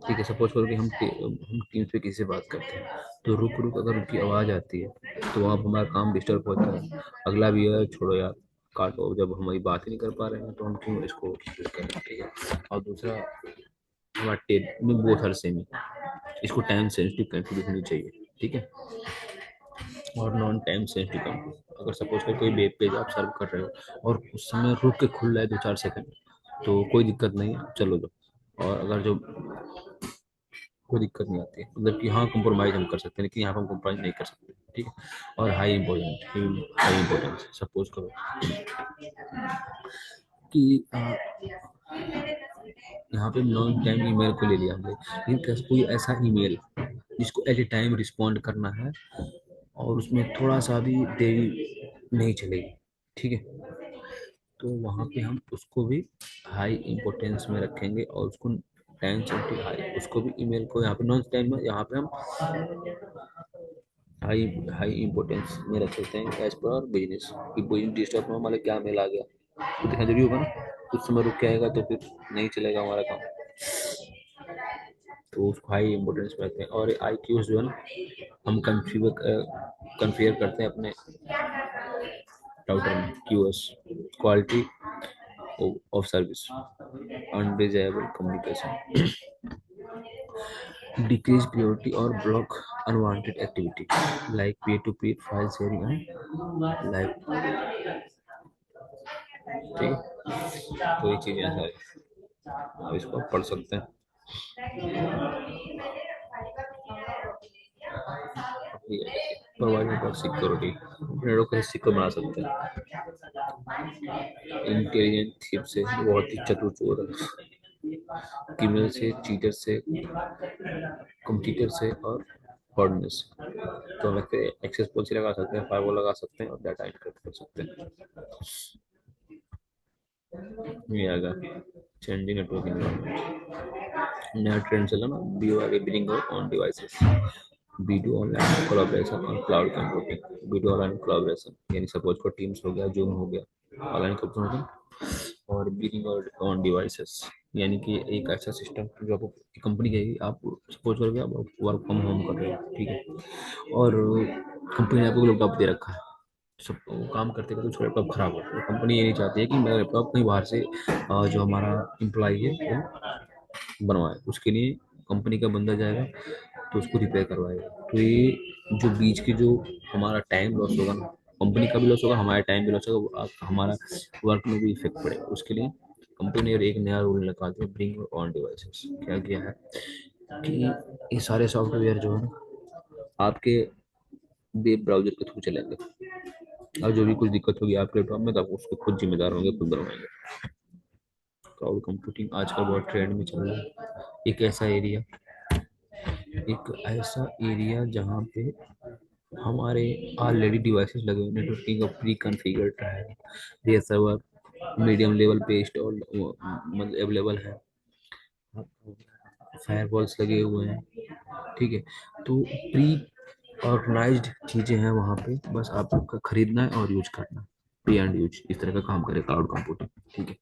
ठीक है, सपोज करो कि हम टीम्स पे किसी से बात करते हैं, तो रुक रुक अगर उनकी आवाज़ आती है तो वहाँ पर हमारा काम डिस्टर्ब होता है। अगला भी है, छोड़ो यार, काटो, जब हमारी बात ही नहीं कर पा रहे हैं तो हम क्यों इसको यूज करें। ठीक है, और दूसरा हमारा टेप में बहुत हर सेम, इसको टाइम सेंसिटिव कनेक्टिविटी होनी चाहिए। ठीक है, और नॉन टाइम सेंसिटिव कंटेंट, अगर सपोज कर कोई वेब पेज आप सर्व कर रहे हो और उस समय रुक के खुल रहा है 2-4 सेकंड, तो कोई दिक्कत नहीं है, चलो दो। और अगर जो कोई दिक्कत नहीं आती है, मतलब कि हाँ कंप्रोमाइज़ हम कर सकते हैं, लेकिन यहाँ पर हम कंप्रोमाइज़ नहीं कर सकते। ठीक है, और हाई इम्पोर्टेंस, सपोज करो कि यहाँ पे लॉन्ग टाइम ईमेल को ले लिया हमने, लेकिन कैसे कोई ऐसा ईमेल जिसको एट ए टाइम रिस्पॉन्ड करना है और उसमें थोड़ा सा भी देरी नहीं चलेगी। ठीक है, तो वहाँ पे हम उसको भी हाई इम्पोर्टेंस में रखेंगे और उसको टाइम सेंसिटिव हाई, उसको भी ईमेल को यहाँ पे नॉन टाइम में, यहाँ पे हम हाई हाई इम्पोर्टेंस में रख सकते हैं एज पर बिजनेस, कि बिजनेस डिस्टर्ब हो, मतलब क्या मेल आ गया तो देखना जरूरी होगा ना, कुछ समय रुक के आएगा तो फिर नहीं चलेगा हमारा काम। तो उसको हाई इम्पोर्टेंस में रखते हैं। और आई क्यूज जो है ना, हम कन्फिगर करते हैं अपने राउटर में, QS, quality of service, undesirable communication, decrease priority or block unwanted activity like peer-to-peer file sharing and live। ठीक है, तो ये चीजें हैं सारी, आप इसको पढ़ सकते हैं। प्रोवाइड सिक्योरिटी, नेटवर्क को सिक्योर बना सकते हैं इंटेलिजेंट थिप से, बहुत ही चतुर चोर है, क्रिमिनल से, चीटर से, कंप्यूटर से और फ्रॉडनेस से। तो हम एक्सेस पॉलिसी लगा सकते हैं, फायरवॉल लगा सकते हैं और डाटा एन्क्रिप्ट कर सकते हैं। ये आएगा चेंजिंग नेटवर्क इन्वायरमेंट, नया ट्रेंड चला ना, BOI billing on devices, video online collaboration और cloud computing. Video online collaboration यानी सपोज को टीम्स हो गया, जूम हो गया, ऑनलाइन कंप्यूटिंग, और बिलिंग ऑन डिवाइसेस यानी कि एक ऐसा सिस्टम जो आपको कंपनी कहेगी, आप सपोज करोगे आप वर्क फ्रॉम होम कर रहे हो। ठीक है, और कंपनी ने आपको लैपटॉप दे रखा है, सब वो काम करते करते उसका लैपटॉप खराब हो, तो कंपनी ये नहीं चाहती है कि मेरा लैपटॉप कहीं बाहर से जो हमारा एम्प्लॉय है वो बनवाए। उसके लिए कंपनी का बंदा जाएगा तो उसको रिपेयर करवाएगा। तो ये जो बीच के जो हमारा टाइम लॉस होगा ना, कंपनी का भी लॉस होगा, हमारा टाइम भी लॉस होगा, हमारा वर्क में भी इफेक्ट पड़ेगा। उसके लिए कंपनी ने एक नया रूल निकाल दिया, ब्रिंग ऑन डिवाइसेस। क्या किया है कि ये सारे सॉफ्टवेयर जो है आपके वेब ब्राउजर के थ्रू चलेंगे। और जो भी कुछ दिक्कत होगी आपके लैपटॉप में तो आप उसके खुद जिम्मेदार होंगे, खुद बनवाएंगे। क्लाउड कंप्यूटिंग आजकल बहुत ट्रेंड में चल रहा है। एक ऐसा एरिया जहाँ पे हमारे ऑलरेडी डिवाइसेस लगे हुए, नेटवर्किंग का प्री कॉन्फ़िगर्ड है, ये सर्वर मीडियम लेवल पे इंस्टॉल मतलब अवेलेबल है, फायरवॉल्स लगे हुए हैं, ठीक है। तो प्री ऑर्गेनाइज्ड चीज़ें हैं वहाँ पे, बस आपको खरीदना है और यूज करना है। पे एंड यूज इस तरह का काम करे क्लाउड कंप्यूटिंग, ठीक है।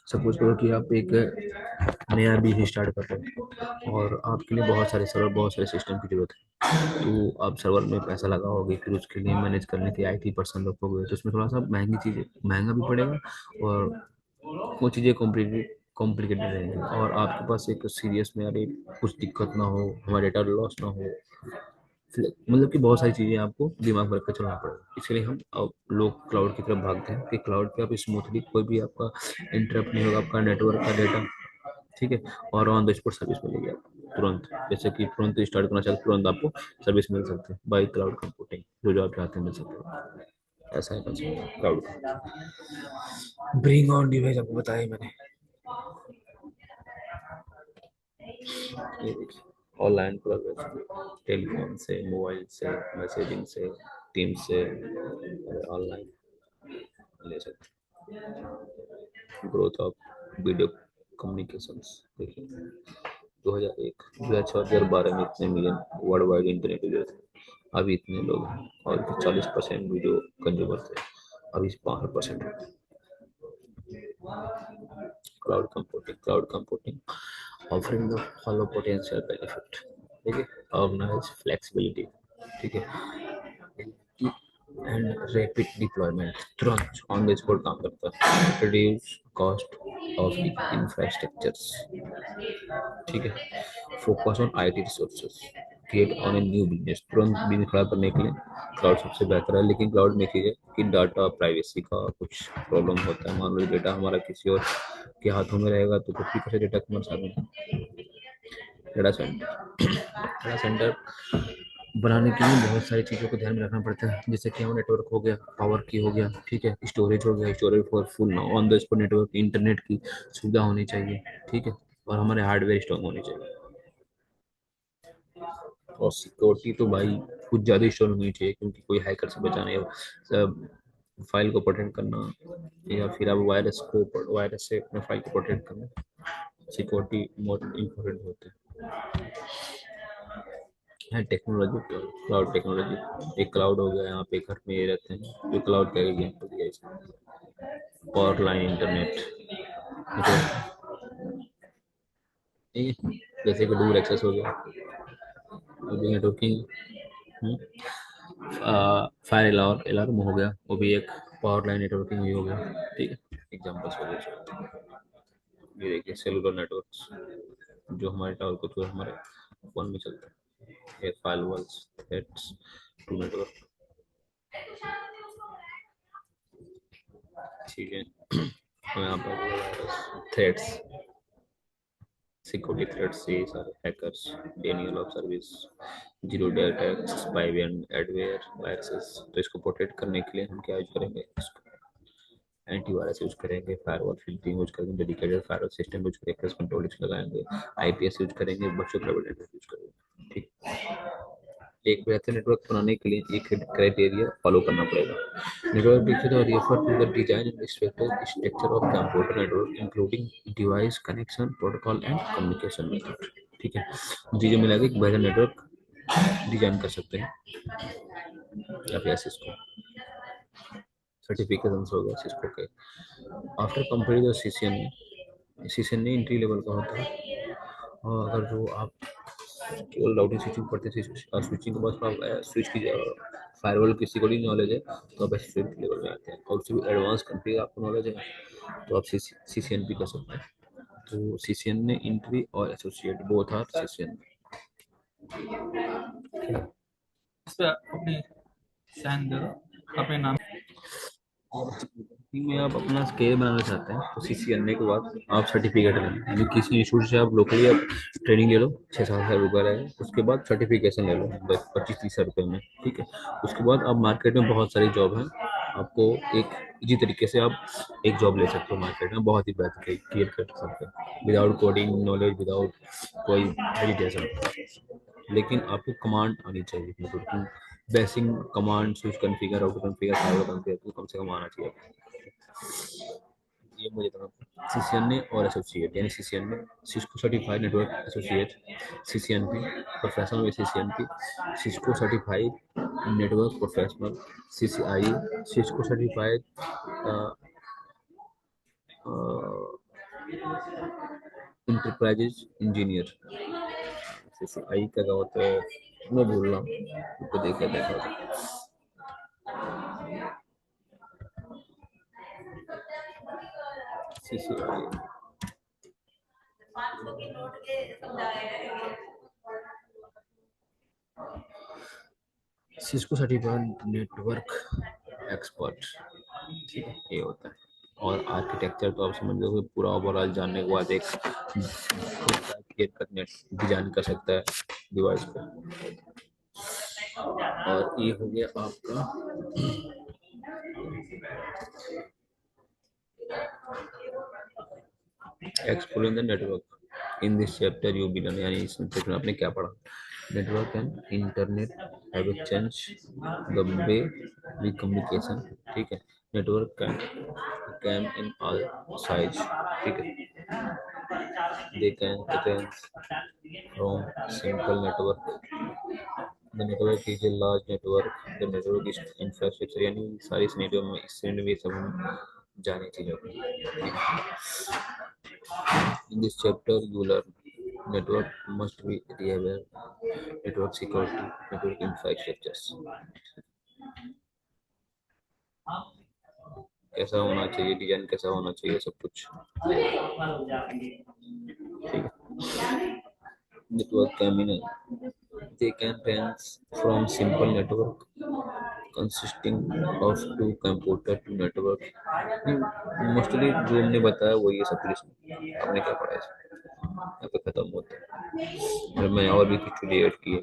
सपोज करो कि आप एक नया बिजनेस स्टार्ट कर रहे हो और आपके लिए बहुत सारे सर्वर, बहुत सारे सिस्टम की जरूरत है। तो आप सर्वर में पैसा लगाओगे, फिर उसके लिए मैनेज करने के IT पर्सन रखोगे, तो उसमें थोड़ा सा महंगी चीज़ें, महंगा भी पड़ेगा, और वो चीज़ें कॉम्प्लिकेटेड रहेंगी, और आपके पास एक सीरियस में अरे कुछ दिक्कत ना हो, हमारा डेटा लॉस ना हो, मतलब कि बहुत सारी चीज़ें आपको दिमाग में रख कर चलना पड़ेगा। इसलिए हम अब लोग क्लाउड की तरफ भागते हैं कि क्लाउड पे आप स्मूथली, कोई भी आपका इंटरप्ट नहीं होगा, आपका नेटवर्क का डेटा, ठीक है, और ऑन द स्पॉट सर्विस मिलेगी आपको तुरंत। जैसे कि तुरंत स्टार्ट करना चाहते तुरंत आपको सर्विस मिल सकती है बाई क्लाउड कंप्यूटिंग, जो जो आप चाहते हैं मिल सकता है। ऐसा है कंसेप्ट क्लाउड का। ब्रिंग ऑन डिवाइस आपको बताया मैंने। ये देखिए, ऑनलाइन प्रोग्रेस, टेलीफोन से, मोबाइल से, मैसेजिंग से, टीम से ऑनलाइन ले सकते हैं। ग्रोथ ऑफ वीडियो कम्युनिकेशंस देखिए, 2001 2006 2012 में इतने million world wide internet user थे, अभी इतने लोग हैं, और 40% वीडियो कंज्यूमर थे, अभी 5% हैं। Cloud computing offering the follow potential benefit, ठीक है। ऑर्गेनाइज फ्लेक्सिबिलिटी, ठीक है, एंड रैपिड डिप्लॉयमेंट, तुरंत ऑन द स्पॉट काम करता है, रिड्यूस कॉस्ट ऑफ इंफ्रास्ट्रक्चर्स, ठीक है। Focus on IT resources, create on a new business, तुरंत बिजनेस खड़ा करने के लिए क्लाउड सबसे बेहतर है। लेकिन क्लाउड में कीजिए कि डाटा प्राइवेसी का कुछ प्रॉब्लम होता है, मान लो डेटा हमारा किसी और के हाथों में रहेगा तो कुछ भी कैसे डेटा हमारे साथ में। डेटा सेंटर बनाने के लिए बहुत सारी चीज़ों को ध्यान में रखना पड़ता है, जैसे कि हमारा नेटवर्क हो गया, पावर की हो गया, ठीक है, स्टोरेज हो गया, स्टोरेज फॉर फुल ना on the spot network, internet की सुविधा होनी चाहिए, ठीक है, और हमारे हार्डवेयर स्ट्रॉन्ग होनी चाहिए। और सिक्योरिटी तो भाई कुछ ज़्यादा स्ट्रॉन्ग होनी चाहिए, क्योंकि कोई हैकर से बचाना या सब फाइल को प्रोटेक्ट करना, या फिर आप वायरस से अपने फाइल को प्रोटेक्ट करना, सिक्योरिटी मोस्ट इम्पोर्टेंट होते हैं। टेक्नोलॉजी, क्लाउड टेक्नोलॉजी, एक क्लाउड हो गया, यहाँ पे घर में ये रहते हैं, जो क्लाउड का एग्जाम्पल दिया इसमें, पावर लाइन इंटरनेट, मतलब ये जैसे कि डूर एक्सेस हो गया, नेटवर्किंग, फायर अलार्म हो गया, वो भी एक पावर लाइन नेटवर्किंग ही हो गया, ठीक है, एग्जाम्पल्स हो गए। ये देखिए सेलुलर नेटवर्क्स, जो हमारे टावर को थ्रू हमारे फोन में चलता है, ये फायरवॉल्स, थ्रेड्स टू नेटवर्क, ठीक है। तो यहाँ पर थ्रेड्स, सिक्योरिटी थ्रेड्स, ये सारे hackers, Daniel of service, zero day attacks, spyware, adware, viruses, तो इसको प्रोटेक्ट करने के लिए हम क्या यूज करेंगे, एंटीवायरस यूज करेंगे, फायरवॉल फिल्टरिंग यूज करेंगे, डेडिकेटेड फायरवॉल सिस्टम यूज करेंगे, एक्सेस कंट्रोल लगाएंगे, IPS यूज करेंगे, बच्चों प्राइवेट नेटवर्क यूज करेंगे, ठीक। एक बेहतर नेटवर्क बनाने के लिए एक क्राइटेरिया फॉलो करना पड़ेगा। नेटवर्क डिजाइन और refer to the design and structure of computer network including device connection protocol and communication method, ठीक है। चीजें मिला के एक बेहतर नेटवर्क डिजाइन कर सकते हैं, या फिर सिस्को सर्टिफिकेशन हो गया सिस्को के। आफ्टर कंप्लीट जो CCN ने एंट्री लेवल का होता है, और अगर जो आप केवल राउटिंग स्विचिंग पढ़ते थे, स्विचिंग के बाद आप स्विच की फायरवॉल किसी को नहीं नॉलेज है, तो आप एसोसिएट लेवल में आते हैं, और उससे भी एडवांस कंट्री आपको नॉलेज है तो आप CCN भी कर सकते हैं। तो CCN ने एंट्री और एसोसिएट बोथ आर CCN। इस पे अपनी साइन दे दो, अपने नाम। में आप अपना स्केल बनाना चाहते हैं तो सीसी करने के बाद आप सर्टिफिकेट लें, यानी किसी इंस्टीट्यूट से आप लोकली आप ट्रेनिंग ले लो, 6-7 हज़ार रुपये लगेगा। उसके बाद सर्टिफिकेशन ले लो 10-25-30 हज़ार रुपये में, ठीक है। उसके बाद आप मार्केट में बहुत सारी जॉब हैं, आपको एक इजी तरीके से आप एक जॉब ले सकते हो मार्केट में, बहुत ही बेहतर क्लियर कर सकते हो, विदाउट कोडिंग नॉलेज, विदाउट कोई हेजिटेशन। लेकिन आपको कमांड आनी चाहिए, मतलब basic command, switch configure, out configure, file configure तो कम से कम आना चाहिए। ये मुझे तो सीसीएनए और एसोसिएट, यानी CCNA Cisco certified network associate, CCNP professional with CCNP, Cisco certified network professional, CCI Cisco certified enterprises engineer. CCI का क्या होता है मैं भूल रहा हूँ, तो देखा CCI Cisco certified network expert, ठीक है, ये होता है। और आर्किटेक्चर तो आप समझ लो कि पूरा ओवरऑल जानने के बाद एक क्लियर कट नेट डिजाइन कर सकता है डिवाइस पे। और ये हो गया आपका exploring the network. In this chapter you be learn, यानी इस चैप्टर में आपने क्या पढ़ा, network and internet have change the way we communication, ठीक है। Network came in all size, ठीक है। They can range from simple network, the network is a large network, the network is infrastructure, यानी सारी सिनेरियो में इस scenario में सब हम जाने चाहिए। In this chapter you learn network must be reliable, network security, network infrastructures, कैसा होना चाहिए डिजाइन, कैसा होना चाहिए सब कुछ, ठीक है। Network terminal, they can range from simple network consisting of two computer to network, mostly जो हमने बताया वही है सब कुछ, आपने क्या पढ़ा है यहाँ पे खत्म होता है। और मैं और भी कुछ ऐड किए,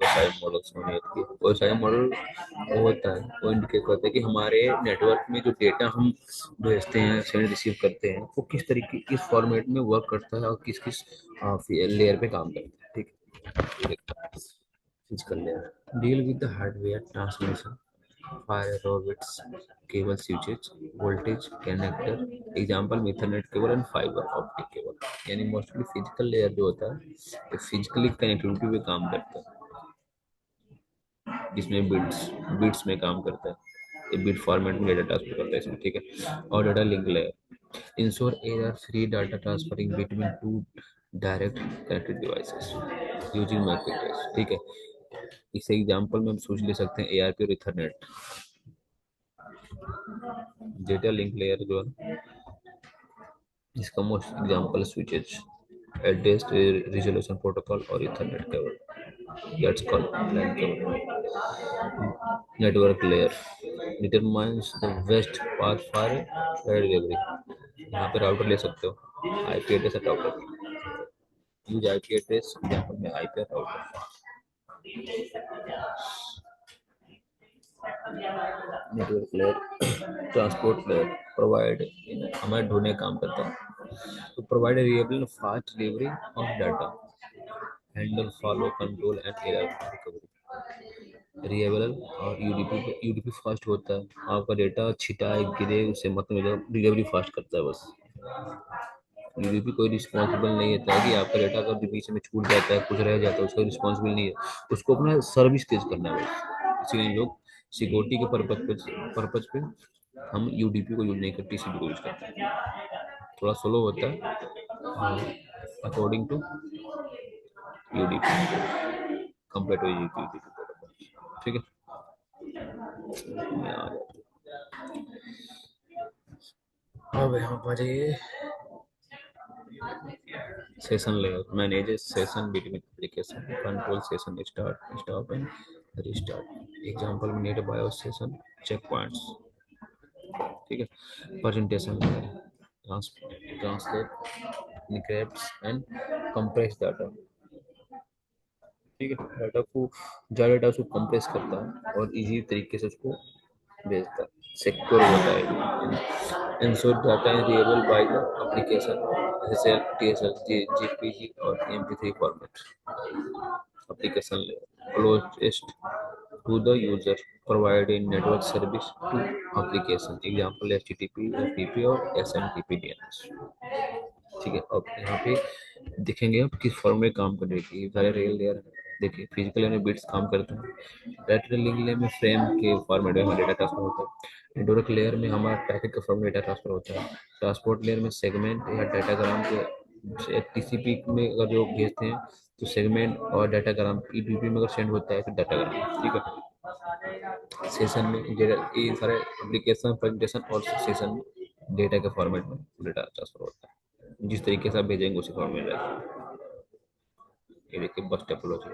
वैसाई मॉडल्स मैंने ऐड किए। वैसाई मॉडल वो होता है, वो इंडिकेट करता है कि हमारे नेटवर्क में जो डेटा हम भेजते हैं, सेंड रिसीव करते हैं, वो किस तरीके किस फॉर्मेट में वर्क करता है और किस किस लेयर पे काम करता है, ठीक है। Physical layer deal with the hardware transmission, firewall bits, cable switches, voltage connector, example में ethernet cable and fibre optic cable. यानी मोस्टली फिजिकल लेयर जो होता है ये फिजिकली कनेक्टिविटी पे काम करता है, जिसमें बिट्स बिट्स में काम करता है, ये बिट फॉर्मेट में डेटा ट्रांसफर करता है इसमें, ठीक है। और data link layer ensure error free data transferring between two direct connected devices using MAC address, ठीक है। इस एग्जांपल में हम सोच ले सकते हैं एआरपी और इथरनेट। डेटा लिंक लेयर जो है इसका most example switches, address resolution protocol और ethernet cable, that's called LAN cable. Network layer determines the best path for delivery, यहाँ पे राउटर ले सकते हो, IP address router, use IP address example में IP router. Network layer transport layer provide, हमें ढूंढने का काम करता है, तो provide reliable fast delivery of data, handle follow control and error recovery. Reliable और यूडीपी, यूडीपी फास्ट होता है, आपका डेटा छिटाए गिरे उससे मतलब डिलीवरी फास्ट करता है बस। यूडीपी कोई रिस्पॉन्सिबल नहीं होता है कि आपका डेटा अगर बीच में छूट जाता है, कुछ रह जाता है, उसका रिस्पॉन्सिबल नहीं है, उसको अपना सर्विस तेज करना है बस। इसीलिए लोग सिक्योरिटी के पर्पज पे हम यूडीपी को यूज नहीं करते, टीसीपी को यूज करते हैं, थोड़ा स्लो होता है according to UDP compare to UDP, ठीक है। अब यहाँ पर ये session layer manages session between application, control session start stop and restart. Example में NetBIOS session, check points, ठीक है, presentation, translate, encrypts and compress data, ठीक है, डाटा को ज़्यादा डाटा उसको कंप्रेस करता है और इजी तरीके से उसको भेजता है, सिक्योर होता है, ensure data is readable by the application जैसे TSL, JPG और MP3 format, application layer, closest to the user, provide a network service to application, example HTTP, FTP और SMTP DNS, ठीक है। अब यहाँ पे देखेंगे आप किस फॉर्म में काम कर रही है, सारे रियल लेयर है। देखिए फिजिकल लेयर में बिट्स काम करते हैं, डाटा लिंक लेयर में फ्रेम के फॉर्मेट में हमारा डेटा ट्रांसफर होता है, नेटवर्क लेयर में हमारा पैकेट का फॉर्म में डेटा ट्रांसफर होता है, ट्रांसपोर्ट लेयर में सेगमेंट या डाटाग्राम के TCP में अगर जो भेजते हैं तो सेगमेंट और डाटाग्राम, EBP में अगर सेंड होता है तो डाटाग्राम, ठीक है। सेशन में ये सारे एप्लीकेशन प्रेजेंटेशन और सेशन में डेटा के फॉर्मेट में डेटा ट्रांसफर होता है, जिस तरीके से आप भेजेंगे उसी फॉर्मेट में रहेगा। ये देखिए बस टोपोलॉजी,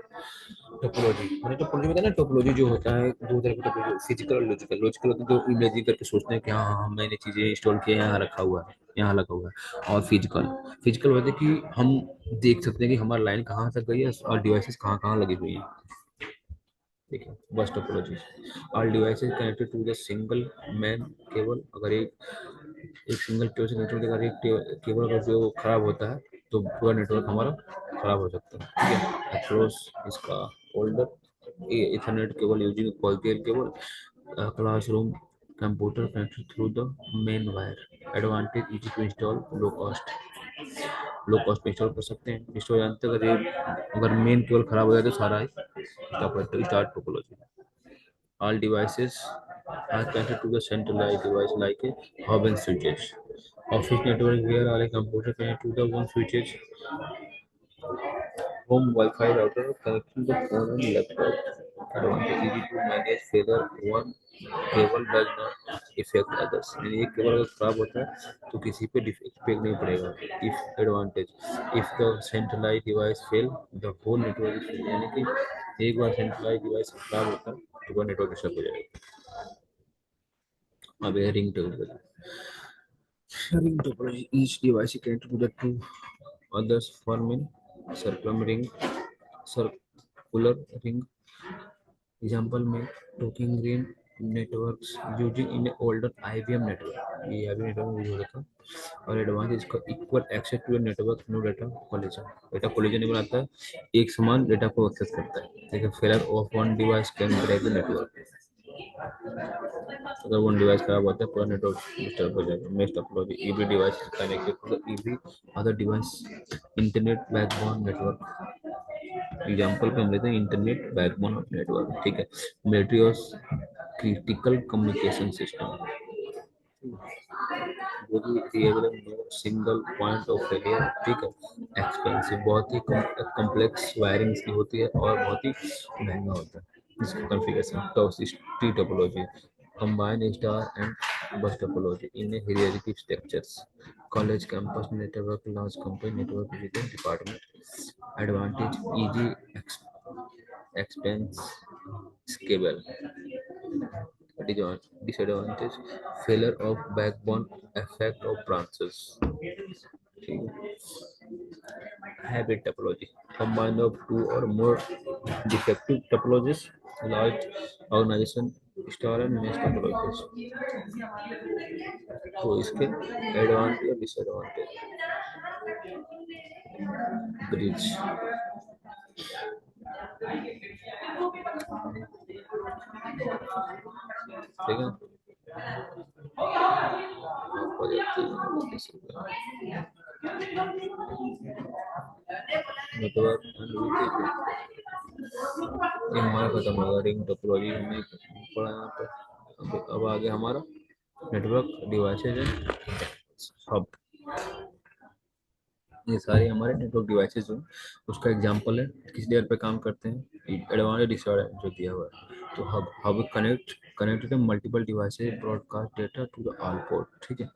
टोपोलॉजी मैंने टोपोलॉजी बताया ना, टोपोलॉजी जो होता है दो तरह का टोपोलॉजी, फिजिकल और लॉजिकल। लॉजिकल होता है जो इमेजिन करके सोचते हैं कि हाँ हाँ मैंने चीजें इंस्टॉल किया यहाँ रखा हुआ है, यहाँ लगा हुआ है। और फिजिकल, फिजिकल होता है कि हम देख सकते हैं कि हमारी लाइन कहाँ तक गई है और डिवाइसेस कहाँ कहाँ लगी हुई हैं। देखिए bus topology, all devices connected to the single main cable, अगर एक सिंगल केबल से नेटवर्क, अगर एक केबल अगर जो खराब होता है तो पूरा नेटवर्क हमारा खराब हो सकता है, ठीक है। अक्रॉस इसका older Ethernet cable using coaxial cable, classroom computer connected through the main wire, advantage easy to install, low cost, low cost में इंस्टॉल कर सकते हैं। इंस्टॉल जानते हैं, अगर मेन केबल खराब हो जाए तो सारा start topology, all devices are connected to the centralized device like a hub and switches. Office network where all a computer connected to the one switches. Home Wi-Fi router connecting the phone and laptop. Advantage easy to manage whether one cable does not affect others. यानी एक cable अगर खराब होता है तो किसी पे effect नहीं पड़ेगा। If advantage, if the centralized device fail, the whole network is fail. यानी कि एक बार centralized device खराब होता है तो पूरा नेटवर्क डिस्टर्ब हो जाएगा। अब है ring table, ring topology, each device is connected to the two others forming circular ring, circular ring, example में talking green networks using in older IBM network, ये IBM नेटवर्क यूज होता था। और advance इसका equal access to network, no data collision, data collision नहीं बनाता है, एक समान डाटा को एक्सेस करता है, लेकिन failure of one device can break the network, अगर वन डिवाइस खराब होता है पूरा नेटवर्क डिस्टर्ब हो जाएगा। Mesh topology, every device connected to the every other device, internet backbone network, example पे हम लेते हैं इंटरनेट बैकबोन नेटवर्क, ठीक है। मिलिट्री और क्रिटिकल कम्युनिकेशन सिस्टम, वो भी रिएबल सिंगल पॉइंट ऑफ फेलियर, ठीक है। एक्सपेंसिव, बहुत ही कॉम्प्लेक्स वायरिंग की होती है और बहुत ही महंगा होता है इसका configuration. T topology, combine star and bus topology in hierarchy structures, college campus network, large company network with department, advantage easy expense scalable, disadvantage failure of backbone, effect of branches, ठीक है। Habit topology, combine of two or more defective topologies, large organization, star and mesh topologies, तो इसके advantage और disadvantage, bridge, ठीक है। Network ये हमारा खत्म होगा, रिंग टोपोलॉजी हमने पढ़ा यहाँ पे। अब आगे हमारा नेटवर्क डिवाइसेज है, हब, ये सारे हमारे नेटवर्क डिवाइसेज हैं, उसका एग्जांपल है किस लेयर पे काम करते हैं, एडवांस डिसऑर्डर जो दिया हुआ है। तो hub connected multiple devices broadcast data to the all port, ठीक है।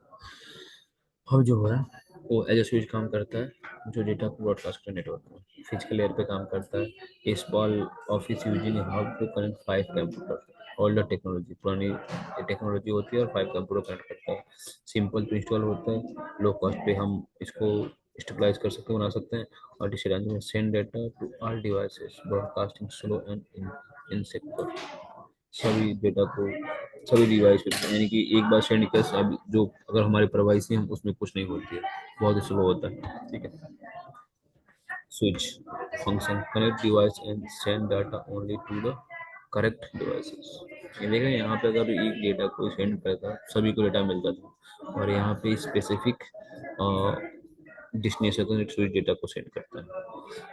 हब जो है वो एज ए स्विच काम करता है जो डेटा को ब्रॉडकास्ट करता है नेटवर्क में। फिजिकल लेयर पे काम करता है। Small office using how to connect 5 computer. Older technology, पुरानी टेक्नोलॉजी होती है और 5 कंप्यूटर कनेक्ट करता है। सिंपल टू इंस्टॉल होता है, लो कॉस्ट पे हम इसको स्टेबलाइज कर सकते हैं, बना सकते हैं। और डिस्टेंस में send data to all devices, broadcasting slow and insecure. सभी डेटा को सभी डिवाइस पे, यानी कि एक बार सेंड कर सब जो, अगर हमारी प्राइवेसी हम उसमें कुछ नहीं होती है, बहुत ही स्लो होता है। ठीक है। Switch function connect device and send data only to the correct devices. ये देखें यहाँ पे अगर एक डेटा को सेंड करता है सभी को डेटा मिलता था, और यहाँ पे स्पेसिफिक डेस्टिनेशन को स्विच डेटा को सेंड करता है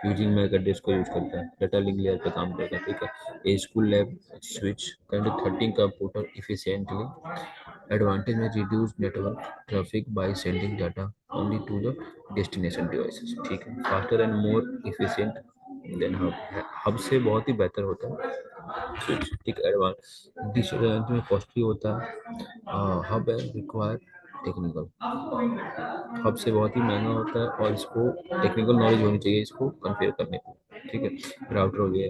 यूजिंग मैक एड्रेस को यूज करता है। डाटा लिंक लेयर पे काम करता है। ठीक है। A school lab switch connect 13 computer efficiently. Advantage में reduce network traffic by sending data only to the destination devices. ठीक है। Faster and more efficient than hub. Hub से बहुत ही बेहतर होता है स्विच। ठीक। एडवांस डिसएडवांटेज में कॉस्टली होता है। Hub and require technical. Hub से बहुत ही महंगा होता है और इसको टेक्निकल नॉलेज होनी चाहिए इसको कंपेयर करने को। ठीक है। राउटर हो गया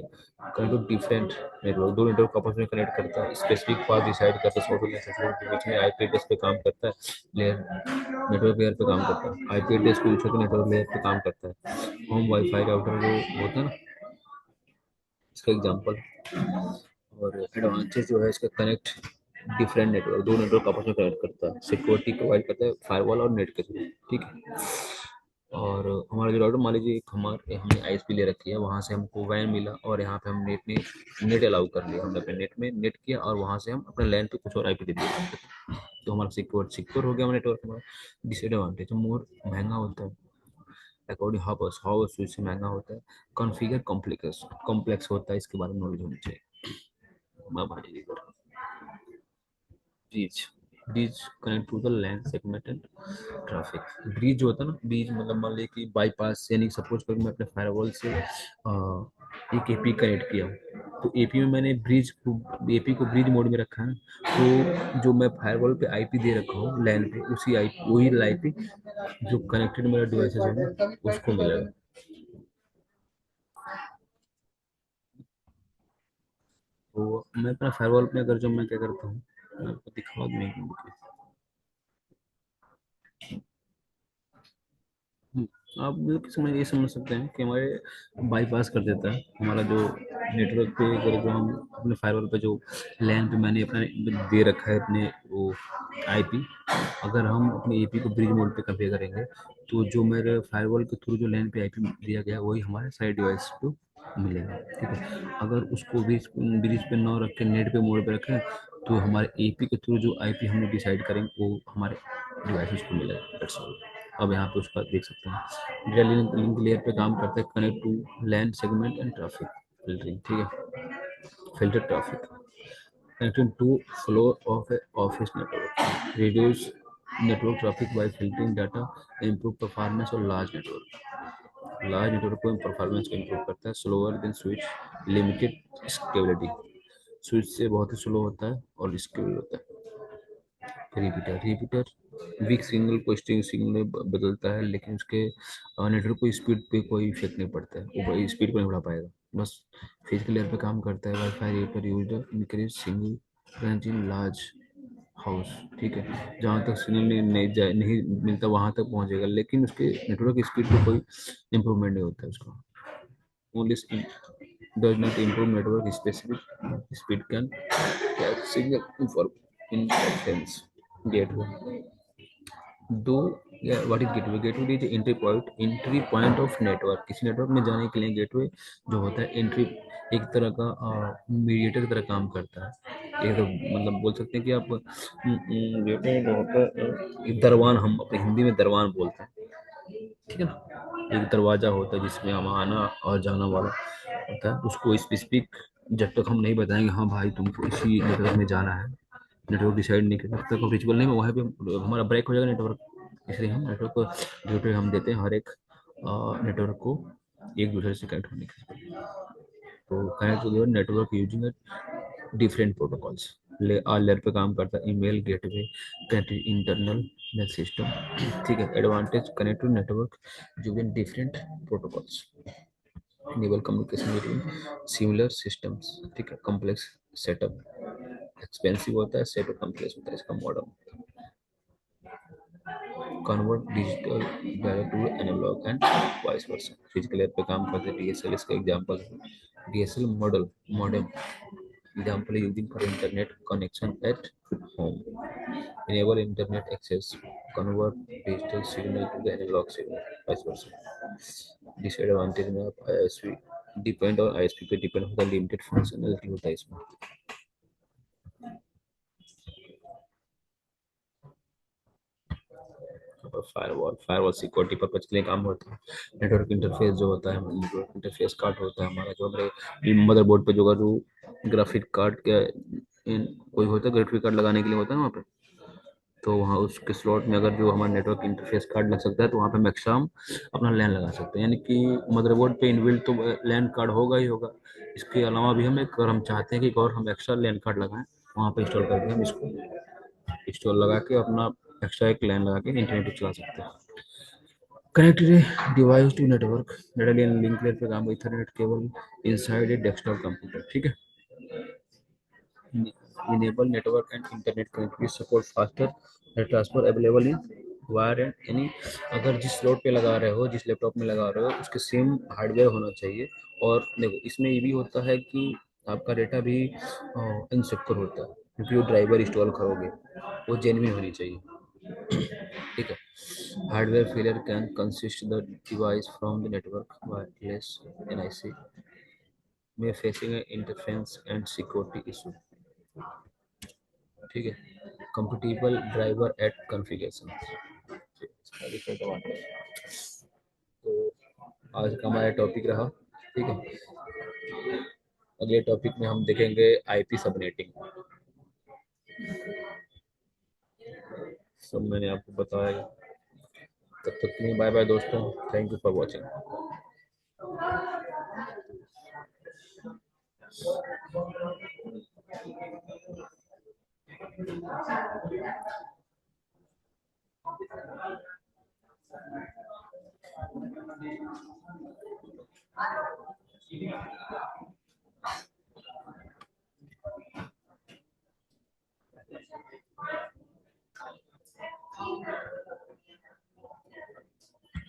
कनेक्ट डिफरेंट नेटवर्क, दो नेटवर्क आपस में कनेक्ट करता है। स्पेसिफिक पाथ डिसाइड करता है सोर्स और के बीच में। आईपी एड्रेस पे काम करता है लेयर, नेटवर्क लेयर पे काम करता है। आईपी एड्रेस को यूज करके नेटवर्क लेयर पे काम करता है। होम वाईफाई राउटर जो होता है ना, इसका एग्जांपल। और एडवांटेज जो है इसका कनेक्ट डिफरेंट नेटवर्क, दो नेटवर्क आपस में कनेक्ट करता है। सिक्योरिटी प्रोवाइड करता है फायरवॉल और नेट के थ्रू। ठीक है। और हमारा जो राउटर मान लीजिए एक हमारे हमने आईएसपी ले रखी है, वहाँ से हमको वैन मिला और यहाँ पे हम नेट ने नेट अलाउ कर लिया, हमने अपने नेट में नेट किया और वहाँ से हम अपने लैन पे कुछ और आईपी दे दिया, तो हमारा सिक्योर हो गया हमारा नेटवर्क। हमारा डिसएडवांटेज मोर महंगा होता है अकॉर्डिंग हाउ स्विच से महंगा होता है। कॉन्फ़िगर कॉम्प्लेक्स कॉम्प्लेक्स होता है, इसके बारे में नॉलेज होनी चाहिए। मैं भाई bridge bridge connect to the LAN segment and traffic. Bridge जो होता है ना, ब्रिज मतलब मान लीजिए कि बाईपास, यानी सपोज करो मैं अपने फायरवॉल से एक एपी कनेक्ट किया हूँ, तो एपी में मैंने ब्रिज को, एपी को ब्रिज मोड में रखा है। तो जो मैं फायरवॉल पे आईपी दे रखा हूँ लैन पे, उसी आई वही आईपी जो कनेक्टेड मेरा डिवाइसेस होंगे उसको मिलेगा। तो मैं अपना फायरवॉल पे अगर जो मैं क्या करता हूँ, मैं आपको दिखा दूँ एक मिनट। आप मतलब समझ ये समझ सकते हैं कि हमारे बाईपास कर देता है हमारा जो नेटवर्क पे, अगर जो हम अपने फायरवॉल पे जो लैन पे मैंने अपना दे रखा है अपने वो आईपी, अगर हम अपने एपी को ब्रिज मोड पे कॉन्फ़िगर करेंगे, तो जो मेरे फायरवॉल के थ्रू जो लैन पे आईपी दिया गया है वही हमारे सारे डिवाइस को मिलेगा। ठीक है। अगर उसको ब्रिज ब्रिज पे ना रख के नेट पे मोड पे रखें, तो हमारे एपी के थ्रू जो आईपी हमने डिसाइड करेंगे वो हमारे डिवाइसेस को मिलेगा। That's all. अब यहाँ पे उसका देख सकते हैं डेटा लिंक लिंक लेयर पे काम करता है connect to LAN segment and traffic filtering. ठीक है। Filter traffic connected to flow of a office network, reduce network traffic by filtering data, improve performance और लार्ज नेटवर्क को परफॉर्मेंस को improve करता है। Slower then switch, limited scalability, switch से बहुत ही slow होता है और स्केलेबल होता है। रिपीटर वीक सिग्नल को स्ट्रिंग सिग्नल में बदलता है, लेकिन उसके नेटवर्क को स्पीड पे कोई इफेक्ट नहीं पड़ता है, वो स्पीड को नहीं बढ़ा पाएगा। बस फिजिकल लेयर पे काम करता है। Wifi router used increase single range in large house. ठीक है। जहाँ तक सिग्नल नहीं मिलता वहाँ तक पहुँचेगा, लेकिन उसके नेटवर्क स्पीड पे कोई इम्प्रूवमेंट नहीं होता है उसका। Only does not improve network specific speed can catch signal for interference। gateway दो, what is gateway? Gateway is entry point of network. किसी नेटवर्क में जाने के लिए गेटवे जो होता है एंट्री, एक तरह का मीडिएटर की तरह काम करता है। एक तो मतलब बोल सकते हैं कि आप गेटवे जो होता है एक दरवान, हम अपने हिंदी में दरवान बोलते हैं। ठीक है ना। एक दरवाजा होता है जिसमें हम आना और जाना वाला होता है, उसको स्पेसिफिक जब तक हम नहीं बताएंगे हाँ भाई तुमको इसी नेटवर्क में जाना है, नेटवर्क डिसाइड नहीं करता, तब तक हम रीचेबल नहीं, वहाँ पे हमारा ब्रेक हो जाएगा नेटवर्क। इसलिए हम नेटवर्क को ड्यूटी हम देते हैं हर एक नेटवर्क को एक दूसरे से कनेक्ट होने के लिए। तो connect to network using different protocols. Layer पे काम करता है, email gateway, connect internal system. ठीक है, advantage connect to network using different protocols, enable communication between similar systems. ठीक है, कॉम्प्लेक्स सेटअप, एक्सपेंसिव होता है, सेटअप कॉम्प्लेक्स होता है इसका model, convert digital data to analogue and vice versa. Physical layer पे काम करते हैं, डीएसएल इसका एग्जांपल है। DSL model modem example using for internet connection at home, enable internet access, convert digital signal to the analog signal, vice versa। disadvantage में आप ISP depend और ISP पे डिपेंड होता है, लिमिटेड फंक्शनलिटी होता है इसमें। और फायरवॉल सिक्योरिटी पर्पज के लिए काम होता है। नेटवर्क इंटरफेस जो होता है, नेटवर्क इंटरफेस कार्ड होता है हमारा, जो हमारे मदरबोर्ड पे जो ग्राफिक कार्ड के कोई होता है, ग्राफिक कार्ड लगाने के लिए होता है वहाँ पे, तो वहाँ उसके स्लॉट में अगर जो हमारा नेटवर्क इंटरफेस कार्ड लग सकता है तो वहाँ पे मैक्सिमम अपना लैन लगा सकते हैं, यानी कि मदरबोर्ड पे इनबिल्ट तो लैन कार्ड होगा ही होगा। इसके अलावा भी हम एक, अगर हम चाहते हैं कि एक और हम एक्स्ट्रा लैन कार्ड लगाएं, वहाँ पे इंस्टॉल करके हम इसको इंस्टॉल लगा के अपना एक्स्ट्रा एक लैन लगा के इंटरनेट चला सकते हैं। Connect device to network, data link layer पे काम, Ethernet cable inside a desktop computer. ठीक है, enable network and internet connectivity, support faster net transfer, available in wire and यानी अगर जिस स्लॉट पे लगा रहे हो, जिस लैपटॉप में लगा रहे हो, उसके सेम हार्डवेयर होना चाहिए। और देखो इसमें ये भी होता है कि आपका डेटा भी इनसिक्योर होता है, क्योंकि वो ड्राइवर इंस्टॉल करोगे वो जेन्युइन होनी चाहिए। ठीक है, hardware failure can consist the device from the network wireless NIC में facing interference and security issue. ठीक है, कंपेटिबल ड्राइवर एट कॉन्फ़िगरेशन। तो आज का हमारा टॉपिक रहा। ठीक है, अगले टॉपिक में हम देखेंगे आईपी सबनेटिंग। सब मैंने आपको बताया। तब तक के लिए बाय बाय दोस्तों, थैंक यू फॉर वॉचिंग।